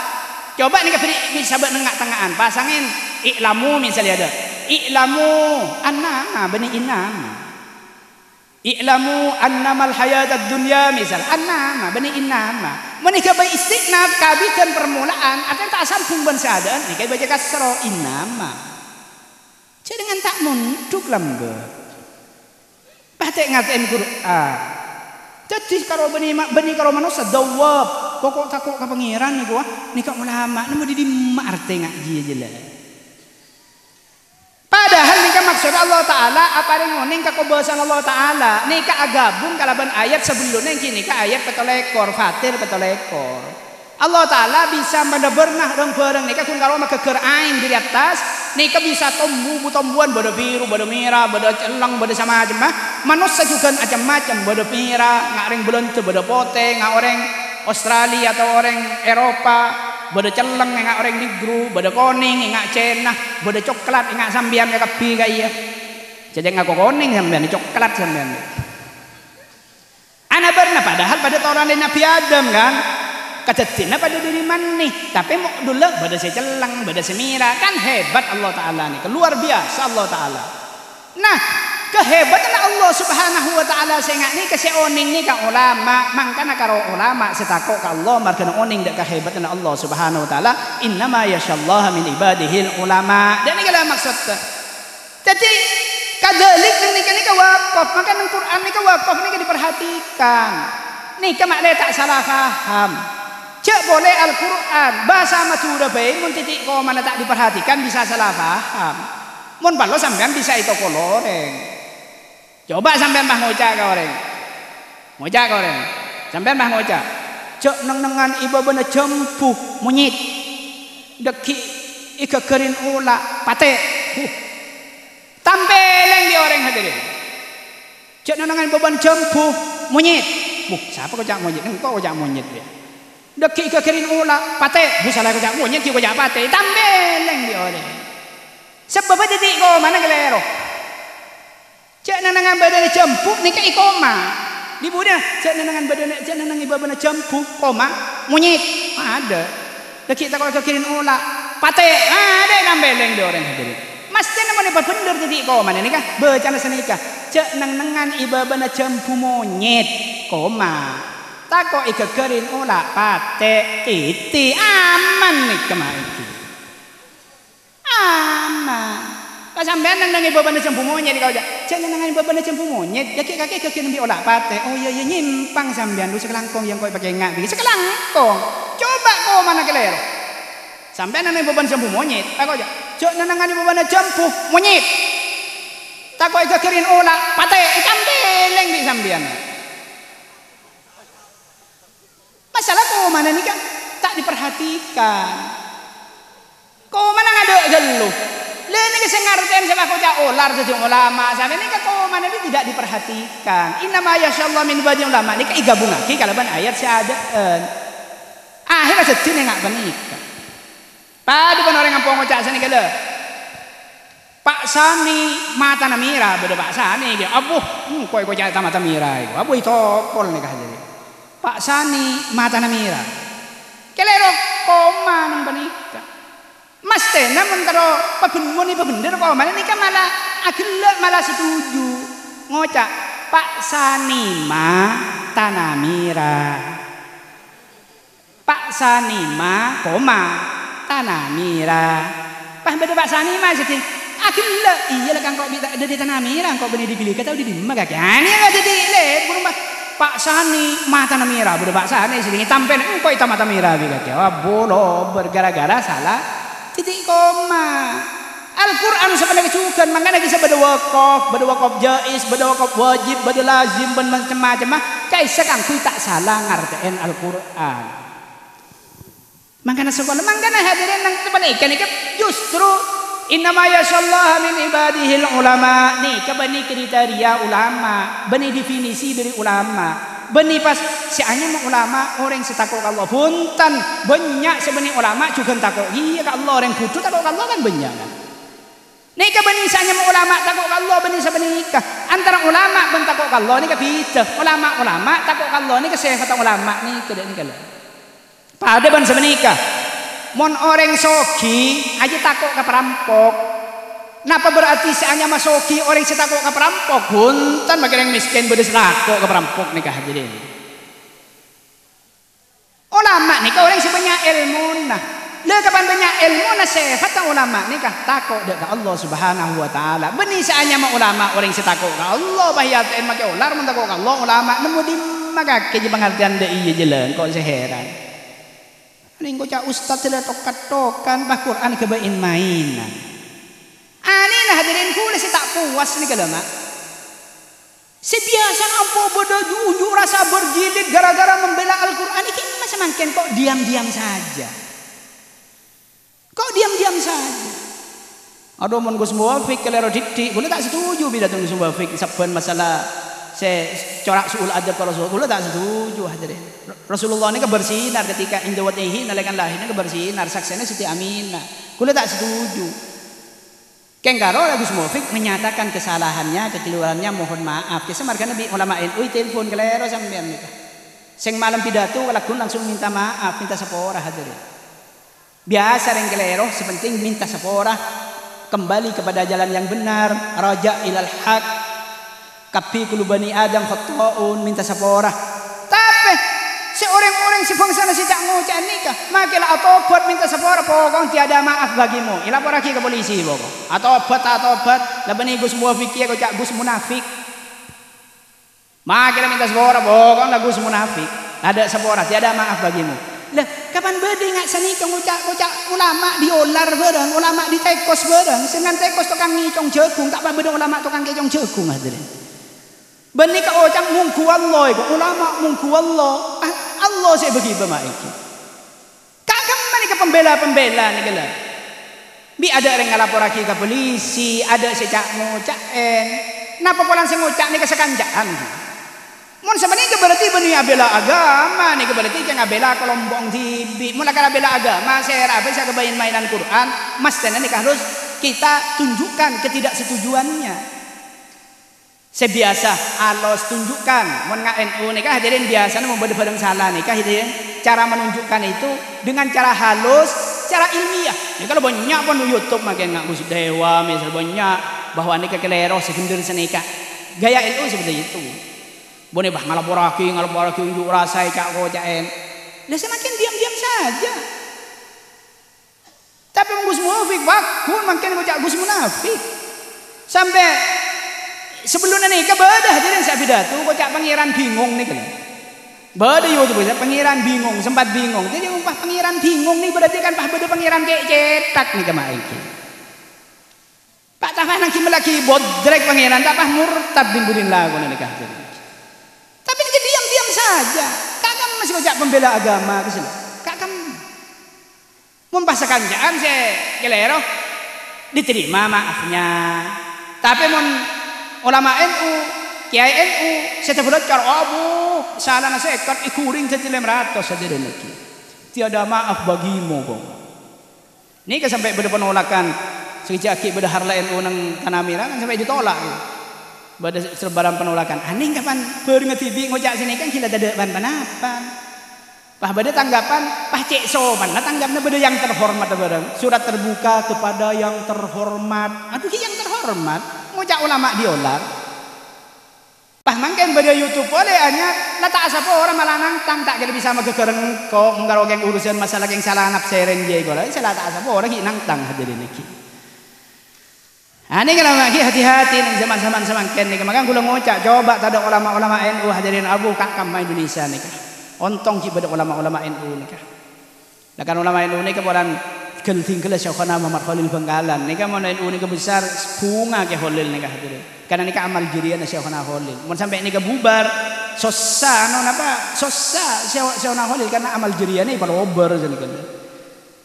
coba nikah bisa nengak tengahan pasangin i'lamu misalnya ada i'lamu annama bener innama i'lamu annamal hayatad dunya misal annama bener innama mun nikah bener istiqnaf kabitan permulaan atau tak sambung ban seadaan nikah baca kasra innama jadi dengan tak munduk lambat patek ngatain Quran jadi kalau benih kalau manusia dawab pokok takut ke pangeran nih gua nikah ulama nemu di marte ngaji aja lah padahal nikah maksud Allah Taala apa yang ngoning kekobasan Allah Taala nikah agabung kalaban ayat sebelumnya yang nikah ayat petolekor fatir petolekor Allah Ta'ala bisa mendabernah dong bareng nikah kun kalau maka kerain di atas nikah bisa tumbuhan bodo biru bodo merah bodo celang bodo sama aja mah manusia juga macam-macam bodo merah ngaring beluntu bodo pote ngak orang Australia atau orang Eropa bodo celang ngak orang negro bodo kuning ngak Cina bodo coklat ngak sambian ngak kepi kayak jadi ngak kuning sambian coklat sambian anak pernah padahal pada orang Nabi Adam kan kejadian pada diri manih tapi mau dulu pada saya celang pada semira kan hebat Allah Ta'ala nih luar biasa Allah Ta'ala nah kehebatan Allah Subhanahu Wa Ta'ala sehingga nih kasih oning nih ke ulama mangkana karo ulama setakok ke Allah markana oning dak kehebatan Allah Subhanahu Wa Ta'ala innama yashallaha min ibadihil ulama dan ini kalau maksud jadi kadalik nih wakaf maka nang Quran nih wakaf nih diperhatikan nih kemak tak salah paham cek boleh Al-Quran bahasa matura baik mun titik koma mana tak diperhatikan bisa salah paham mun balo sampean bisa itu koloreng coba sampean mah ngocak ka orang sampean mah ngocak cek nengan iba bener jempuh munyit deki ika kerin ula pate tampeleng di orang hadirin cek nengan iba bener jempuh munyit siapa kocak munyit engkau kocak munyit dia deki kekirin ula pate busalah kocak monyet ki kocak pate tambeleng di oleh sebab titik ko mana gelero cek nanangan badan jempuk nika ikoma di budak cek nanangan badan cek nanang iba badan jempuk koma monyet ada deki tak kekirin ula pate ada tambeleng di orang hadirin mesti namanya bener titik ko mana nika becana senika cek nanangan iba badan jempuk monyet koma takok ikekerin olah pate titi aman nih kemarin aman pas sampean nang ibu bana cempu monyet kau aja jangan nang ibu bana cempu monyet kaki kekerin bi olah pate oh iya nyimpang sampean lu sekelangkong yang kau pakai ngak begitu sekelangkong coba kau mana keler sampean nang ibu bana cempu monyet takok aja jangan nang ibu bana cempu monyet takok ikekerin olah pate ikan beleng di sampean masalah kau mana nih kan tak diperhatikan kau mana ngada geluh lain ni kesengartian sama kau cak olar sejauh ulama sampai ni kau kok mana ini tidak diperhatikan. Innama yasyallah min ibadi ulama ini kayak gabungake kalaban ayat seadaan. Akhirnya sedih nggak benika. Padu kan orang ngampung ngocak sini kala. Pak Sani mata namira beda Pak Sani dia. Abuh, koi ngocak mata mira itu. Abuh itu pol nih jadi. Pak Sani mata namira. Kelero koma nang benika. Mas tena mentero pabunmoni pabender kok mana nikah malah agelek malah setuju ngocak Pak Sanima Tanamira Pak Sanima koma Tanamira pas beda Pak Sanima jadi agelek iya lah kan kok bisa ada di Tanamira kok benih dipilih kata udah di mana kaki ini nggak jadi lihat burung Pak Sani mata Tanamira beda Pak Sani sedikit tampen kok itu mata Tanamira bilang wah bolo bergara-gara salah titik koma. Al-Quran sebenarnya cukan makanya bisa beda wakaf jais, beda wakaf wajib, beda lazim, beda macam-macam. Kayak sekarang kui tak salah ngartiin Al-Quran. Makanya sekolah, makanya hadirin yang kebalikan ini justru innama yasyallah min ibadihil ulama nih kebani kriteria ulama, bani definisi dari ulama. Beni pas si anya ulama orang setakut Allah punten banyak sebenarnya ulama juga takut iya ke Allah orang kudu takut Allah kan banyak kan nika beni sanya ulama takut Allah beni sebenarnya antara ulama ben takut Allah nika beda ulama takut Allah nika sehingga ulama nika dan nika pada ban sebenarnya mon orang soki aja takut ke perampok. Napa berarti seanya masoki orang setakut ke perampok punten bagi yang miskin beda setakut ke perampok nikah hadirin. Ulama nikah orang sebanyak ilmu nah. Le kapan banyak ilmu nah sehat ulama nikah takut dekat Allah Subhanahu wa taala. Beni seanya ulama orang setakut ke Allah bahiyatin make ular mun takut ke Allah ulama nemu di magake je pengertian de iya jelan kok seheran. Ning kok ustaz tidak tokat-tokan bah Quran kebain mainan. Ani nah hadirin kulis tak puas nih kalau mak. Sebiasa apa bodoh unjuk rasa berjilid gara-gara membela Al-Quran ini masa makin kok diam-diam saja. Kok diam-diam saja. Aduh mon Gus Muwafiq kelero didik, boleh tak setuju bila Gus Muwafiq saben masalah saya corak suul adab Rasulullah, boleh tak setuju hadirin. Rasulullah ini kebersinar ketika indawatihi nalekan lahirnya kebersinar saksinya Siti Aminah. Boleh tak setuju. Kengkaro Gus Muwafiq menyatakan kesalahannya, kekeliruannya, mohon maaf. Kisah marga Nabi ulama NU telepon kelero sampean nikah. Sing malam pidato walaupun langsung minta maaf, minta sepora hadirin. Biasa yang kelero sepenting minta sepora kembali kepada jalan yang benar, raja ilal haq. Kapi kulubani Adam khata'un minta sepora. Tapi seorang-orang si bangsa nasi tak ngucap nikah, makilah atobat minta sepora pokok tiada maaf bagimu. Ilapor lagi ke polisi pokok. Atobat, labani Gus Muwafiq ya kocak Gus munafik. Makilah minta sepora pokok lah Gus munafik. Ada sepora tiada maaf bagimu. Lah kapan bede ngak sani kocak ulama diolar bareng, ulama ditekos bareng, sengan tekos tukang ngicong jagung, tak bede ulama tukang ngicong jagung hadirin. Bani ka ocang mungku Allah iku ulama mungku Allah. Allah saya bagi bamak iki. Kakak mana ke pembela ni kala. Bi ada orang ngalaporake ke polisi, ada secak ngucaken. Napa polan sing ngucak ni kesekanjaan. Mun sebenarnya berarti beni abela agama ni berarti ke ngabela kelompok tibi. Mun kala bela agama saya apa saya kebayin mainan Quran, mas tenan ni harus kita tunjukkan ketidaksetujuannya. Sebiasa Allah tunjukkan mun NU nikah hadirin biasanya mau bareng salah nikah hadirin cara menunjukkan itu dengan cara halus cara ilmiah ini kalau banyak pun YouTube makin nggak musik dewa misal banyak bahwa nikah kelero segendir senikah gaya NU seperti itu boleh bah ngalaporaki unjuk rasa cak kocaen lah semakin diam-diam saja tapi Gus Muwafiq bakun makin kocak Gus munafik sampai sebelumnya nih kebedah hadirin saya pidato kocak pangeran bingung nih kan beda yo tuh pangeran bingung sempat bingung jadi umpah pangeran bingung nih berarti kan pah beda pangeran kayak cetak nih kemarin Pak Tafah nang lagi bodrek pangeran tak pah murtad dimbudin lagu nih kah tapi dia diam-diam saja kakak masih kocak pembela agama ke sini kakak mempasakan jangan saya kelero diterima maafnya tapi mon ulama NU, kiai NU, saya belajar abu salah nasi ekor ikuring setiap ratus saja dan lagi. Tiada maaf bagimu kok. Ini kan sampai pada penolakan sekejap pada harla NU nang Tanamira kan sampai ditolak. Pada serbaran penolakan. Aning kapan beringat TV ngojak sini kan kita ada ban-banapan. Pah pada tanggapan, pah cek sopan. Nah tanggapnya pada yang terhormat barang. Surat terbuka kepada yang terhormat. Aduh yang terhormat. Ngojak ulama diolar. Pah mungkin pada YouTube boleh hanya lah tak asap orang malah nantang tak jadi bisa magekereng kok menggarok yang urusan masalah yang salah nap seren je kok. Saya tak asap orang nantang hadirin iki. Ini kalau lagi hati-hati nih zaman-zaman semakin nih. Maka kalau ngocak coba ada ulama-ulama NU hadirin abu kakam Indonesia nih. Ontong kepada ulama-ulama NU nih. Nah kan ulama NU nih kemudian genting kelas Syekhana Muhammad Khalil Benggalan nih kan mau NU nih kebesar bunga ke Khalil nih hadirin. Karena ini amal jirian Syekhana Khalil. Mau sampai ini kebubar sosa non apa sosa Syekhana Khalil karena amal jirian nih pada ober jadi kan.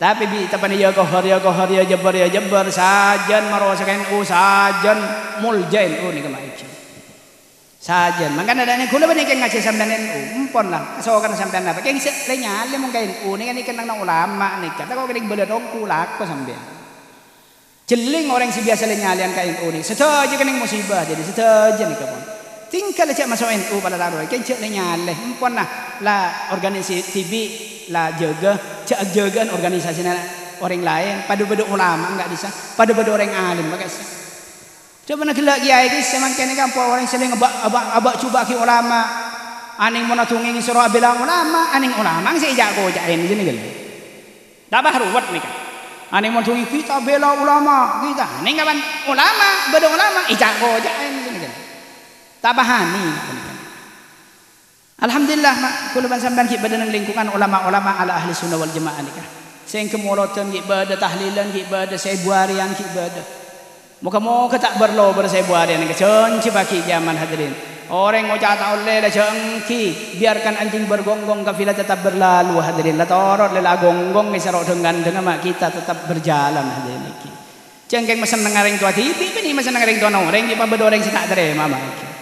Tapi bi tapan ya kohar ya jabbar sajan marosakan sajan muljain ni kemai. Sajan makanya ada ni kula bani keng ngaji sampean NU empon lah kasokan sampean apa keng lenyale mungkin NU ni kan ikan nang ulama ni kata kau kering beledong kulak ko sampean. Jeling orang si biasa lenyalian ka NU ni setuju kening musibah jadi setuju ni kapon. Tinggal cek masuk NU pada lalu keng cek lenyale empon lah organisasi TV lah jaga organisasi orang lain pada ulama enggak bisa pada orang alim makasih coba nak gelak kiai ini semakin ni kan orang sering abak cuba ki ulama aning mau natungin suruh bilang ulama aning ulama saya jago jain di sini kan tak baru buat ni kan aning mau natungin kita bela ulama kita aning kapan ulama beda ulama jago jain di sini kan tak bahani Alhamdulillah mak kuluban sampean ki pada lingkungan ulama-ulama ala ahli sunnah wal jamaah nikah. Sing kemolotan ki pada tahlilan ki pada sebuarian ki pada. Moga-moga tak berlo bersebuarian nikah. Cenci bagi zaman hadirin. Orang ngocak tak oleh lah cengki. Biarkan anjing bergonggong kafilah tetap berlalu hadirin. La torot lela gonggong ngisarok dengan mak kita tetap berjalan hadirin iki. Cengkeng mesen nengaring tua tibi ni mesen nengaring tua orang ki pabeda orang tak terima mak.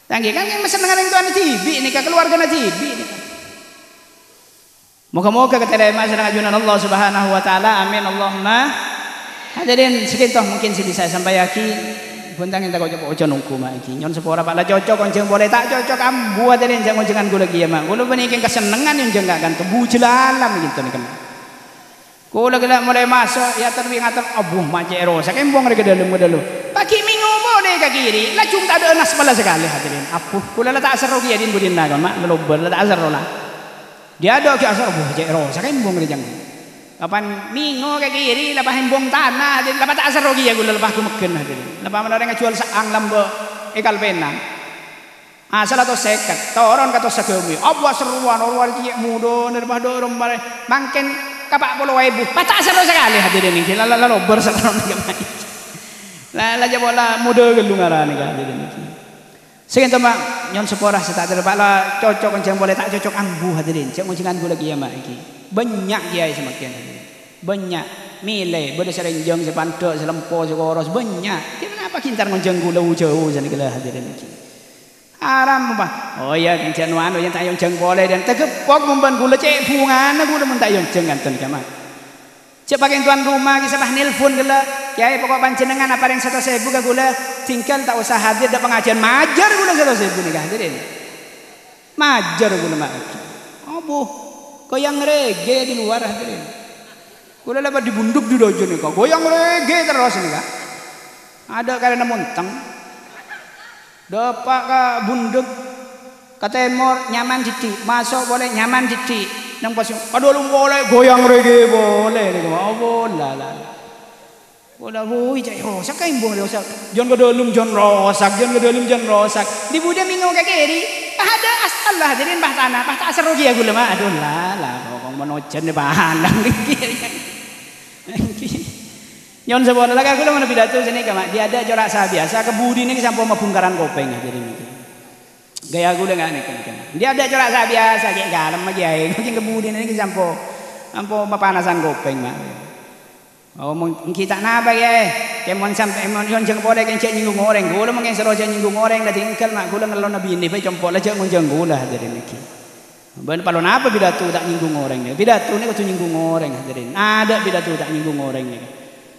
Tanggi kan yang mesen dengan tuan tibi ni keluarga na tibi ni. Moga-moga keterima sedang ajunan Allah Subhanahu wa taala. Amin Allahumma. Hadirin sekitar mungkin sih bisa sampai yakin. Buntang kita kau coba nungku mak iki. Nyon sepora pak lah cocok konceng boleh tak cocok ambu hadirin jangan koncengan gula lagi ya mak. Gula benikin kesenangan yang jenggakan kebu jelalam gitu ni kan. Gula gila mulai masuk ya terbi ngatur abuh mak cero. Saking buang ke dalam dulu. Pagi minggu boleh ke kiri. Lacung tak ada nas pala sekali hadirin. Apuh kula la tak asar rogi adin budin na kan mak lelober la tak asar rola. Dia ada ke asar abuh cero. Saking buang ke jangan. Kapan minggu ke kiri lepas buang tanah hadirin. Lepas tak asar rogi ya gula lepas kumeken hadirin. Lepas mana orang jual saang lambo ekal penang. Asal atau sekat. Toron kata segemi. Abah seruan orang dia muda lepas dorong mangken kapak puluh ibu. Patah asar sekali hadirin ini. Lalu berseron ke lah aja bola muda gelungaran ni kan jadi ni. Sekian tu mak nyon seporah saya tak terlepas lah cocok kencang boleh tak cocok ambu hadirin. Cek muncingan gula lagi ya mak iki. Banyak kiai semakin hadirin. Banyak milih boleh serenjang sepantok selempo sekoros banyak. Kenapa kintar ngonceng gula jauh jadi gula hadirin iki. Haram apa? Oh ya kencang wan yang tak yonceng boleh dan tegepok memban gula cek bungan gula mun tak yonceng kan mak. Cek pakai tuan rumah kisah bah nelpon gula kiai pokok panjenengan apa yang 100.000 ke gula tinggal tak usah hadir dak pengajian majar gula 100.000 nih hadirin majar gula mak abuh goyang reggae di luar hadirin gula lepas dibunduk di dojo nih kok goyang reggae terus nih kak ada karena montang dapat ke bunduk kata emor nyaman titik masuk boleh nyaman titik nang pas aduh lu boleh goyang reggae boleh nih kok boleh lah Bola boy cai rosak kain buang rosak. Jon kedolum jon rosak, jon kedolum jon rosak. Di budak minggu ke kiri, ada asal lah jadiin bah tanah, bah tak seru dia gula mah. Aduh lah, kong menojen di bahan di kiri. Jon sebuah lagi gula mana pidato sini kamak. Dia ada corak sah biasa kebudi ini sampai mau bungkaran kopeng jadi ini. Gaya gula nggak nih kan. Dia ada corak sah biasa kayak garam aja ya. Mungkin kebudi ini sampai panasan kopeng mah. Oh kita napa ya? kemon sampai yon jeng boleh kan cek nyinggung orang gula mungkin seroja nyinggung orang dah tinggal mak gula ngelon nabi ini baik jempol aja ngunjung gula hadirin niki ben palon apa pidato tak nyinggung orang ni pidato ni kudu nyinggung orang hadirin ada pidato tak nyinggung orang ni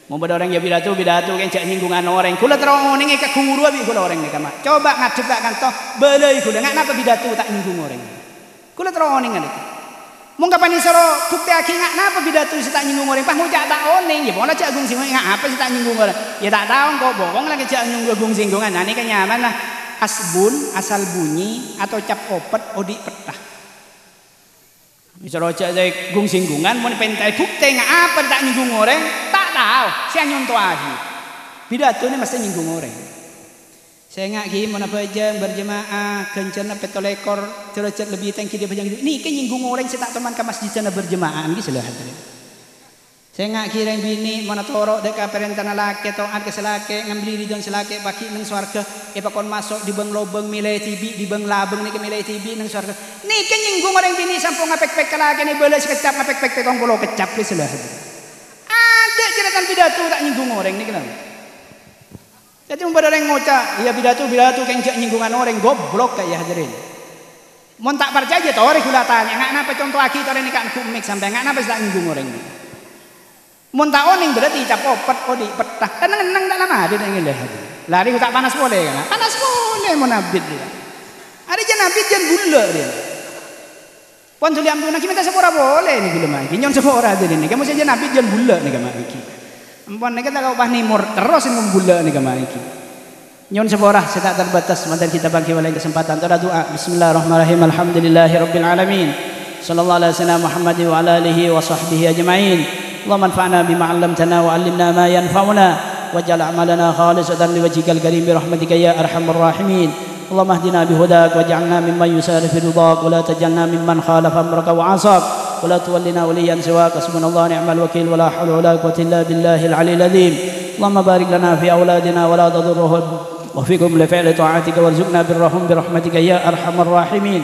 mau pada orang ya pidato kan cek nyinggungan orang gula terong ni ke guru abi gula orang ni kamak coba ngadep kan toh belai gula ngak napa pidato tak nyinggung orang gula terong ni ngadep mungkin kapan isoro bukti aki ngak napa pidato si tak nyinggung orang, pas ngujak tak oning, ya boleh cak gung singgung ngak apa si tak nyinggung orang, ya tak tahu kok bohong lagi cak nyinggung gung singgungan, nah ini kan nyaman lah, asbun asal bunyi atau cap opet odi petah, isoro cak saya gung singgungan, mau pentai bukti ngak apa tak nyinggung orang, tak tahu, saya nyontoh aja, pidato ini mesti nyinggung orang. Saya ngaki mana aja berjemaah kencana petolekor cerocet lebih tangki dia bajang ni kan nyinggung orang saya tak teman ke masjid sana berjemaah gitu lah hadirin. Saya ngaki reng bini mana torok dekat perintah laki taat ke selaki ngambil di dalam selaki baki nang swarga pakon masuk di bang lobeng milai tibi di bang labeng ni ke milai tibi nang swarga ni kan nyinggung orang bini sampung ngapek-pek ke laki ni belas kecap ngapek-pek tong pulau kecap gitu lah hadirin. Ada cerita pidato tak nyinggung orang ni kenapa? Jadi umpama orang ngocak, ya pidato kencak nyinggungan orang goblok kayak hadirin. Mau tak percaya toh orang gula tanya, ngak napa contoh aki toh ini kan kumik sampai ngak napa sudah nyinggung orang ini. Mau tak oning berarti cap opet odi petah, tenang tak lama dia ingin lihat. Lari tak panas boleh kan? Panas boleh mau nabit dia. Ada jan nabit jan gula dia. Pon suliam tu nak minta sepora boleh ni gula maki, nyon sepora dia ni. Kamu saja nabit jan gula ni kamu maki. Ampun nek kita kau nimur terus ngumbula nih kama iki. Nyon seborah saya tak terbatas mantan kita bangkit oleh kesempatan tada doa. Bismillahirrahmanirrahim. Alhamdulillahirabbil alamin. Sallallahu alaihi wasallam Muhammad wa ala alihi wa sahbihi ajma'in. Allahumma anfa'na bima 'allamtana wa 'allimna ma yanfa'una waj'al a'malana khalisatan liwajhikal karim bi rahmatika ya arhamar rahimin. Allahumma ihdina bihudak waj'alna mimman yusari fi ridak wa la taj'alna mimman khalafa amraka wa 'asak. ولا تولنا وليا سواك حسبنا الله ونعم الوكيل ولا حول ولا قوة إلا بالله العلي العظيم اللهم بارك لنا في أولادنا ولا تضرهم وفقهم لفعل طاعتك وارزقنا برهم برحمتك يا أرحم الراحمين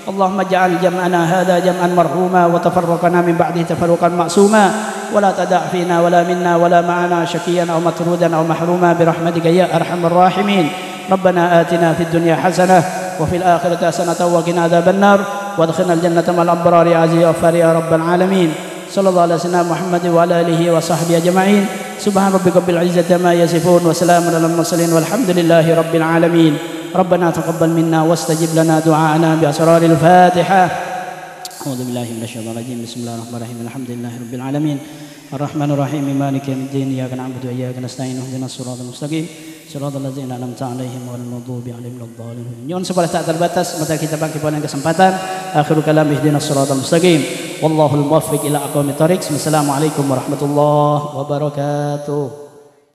اللهم اجعل جمعنا هذا جمعا مرحوما وتفرقنا من بعده تفرقا معصوما ولا تدع فينا ولا منا ولا معنا شقيا أو مطرودا أو محروما برحمتك يا أرحم الراحمين ربنا آتنا في الدنيا حسنة وفي الآخرة حسنة وقنا عذاب النار وادخلنا الجنة مع الأبرار يا عزيز غفار يا رب العالمين صلى الله على سيدنا محمد وعلى آله وصحبه أجمعين سبحان ربك رب العزة ما يصفون وسلام على المرسلين والحمد لله رب العالمين ربنا تقبل منا واستجب لنا دعاءنا بأسرار الفاتحة أعوذ بالله من الشيطان الرجيم بسم الله الرحمن الرحيم الحمد لله رب العالمين الرحمن الرحيم مالك يوم الدين إياك نعبد وإياك نستعين اهدنا الصراط المستقيم صراط الذين أنعمت عليهم غير المغضوب عليهم ولا الضالين. Nyon sebelah tak terbatas mata kita bangkit pada kesempatan akhir kalam ihdinas siratal mustaqim wallahul muwaffiq ila aqwamit thariq. Wassalamualaikum warahmatullahi wabarakatuh.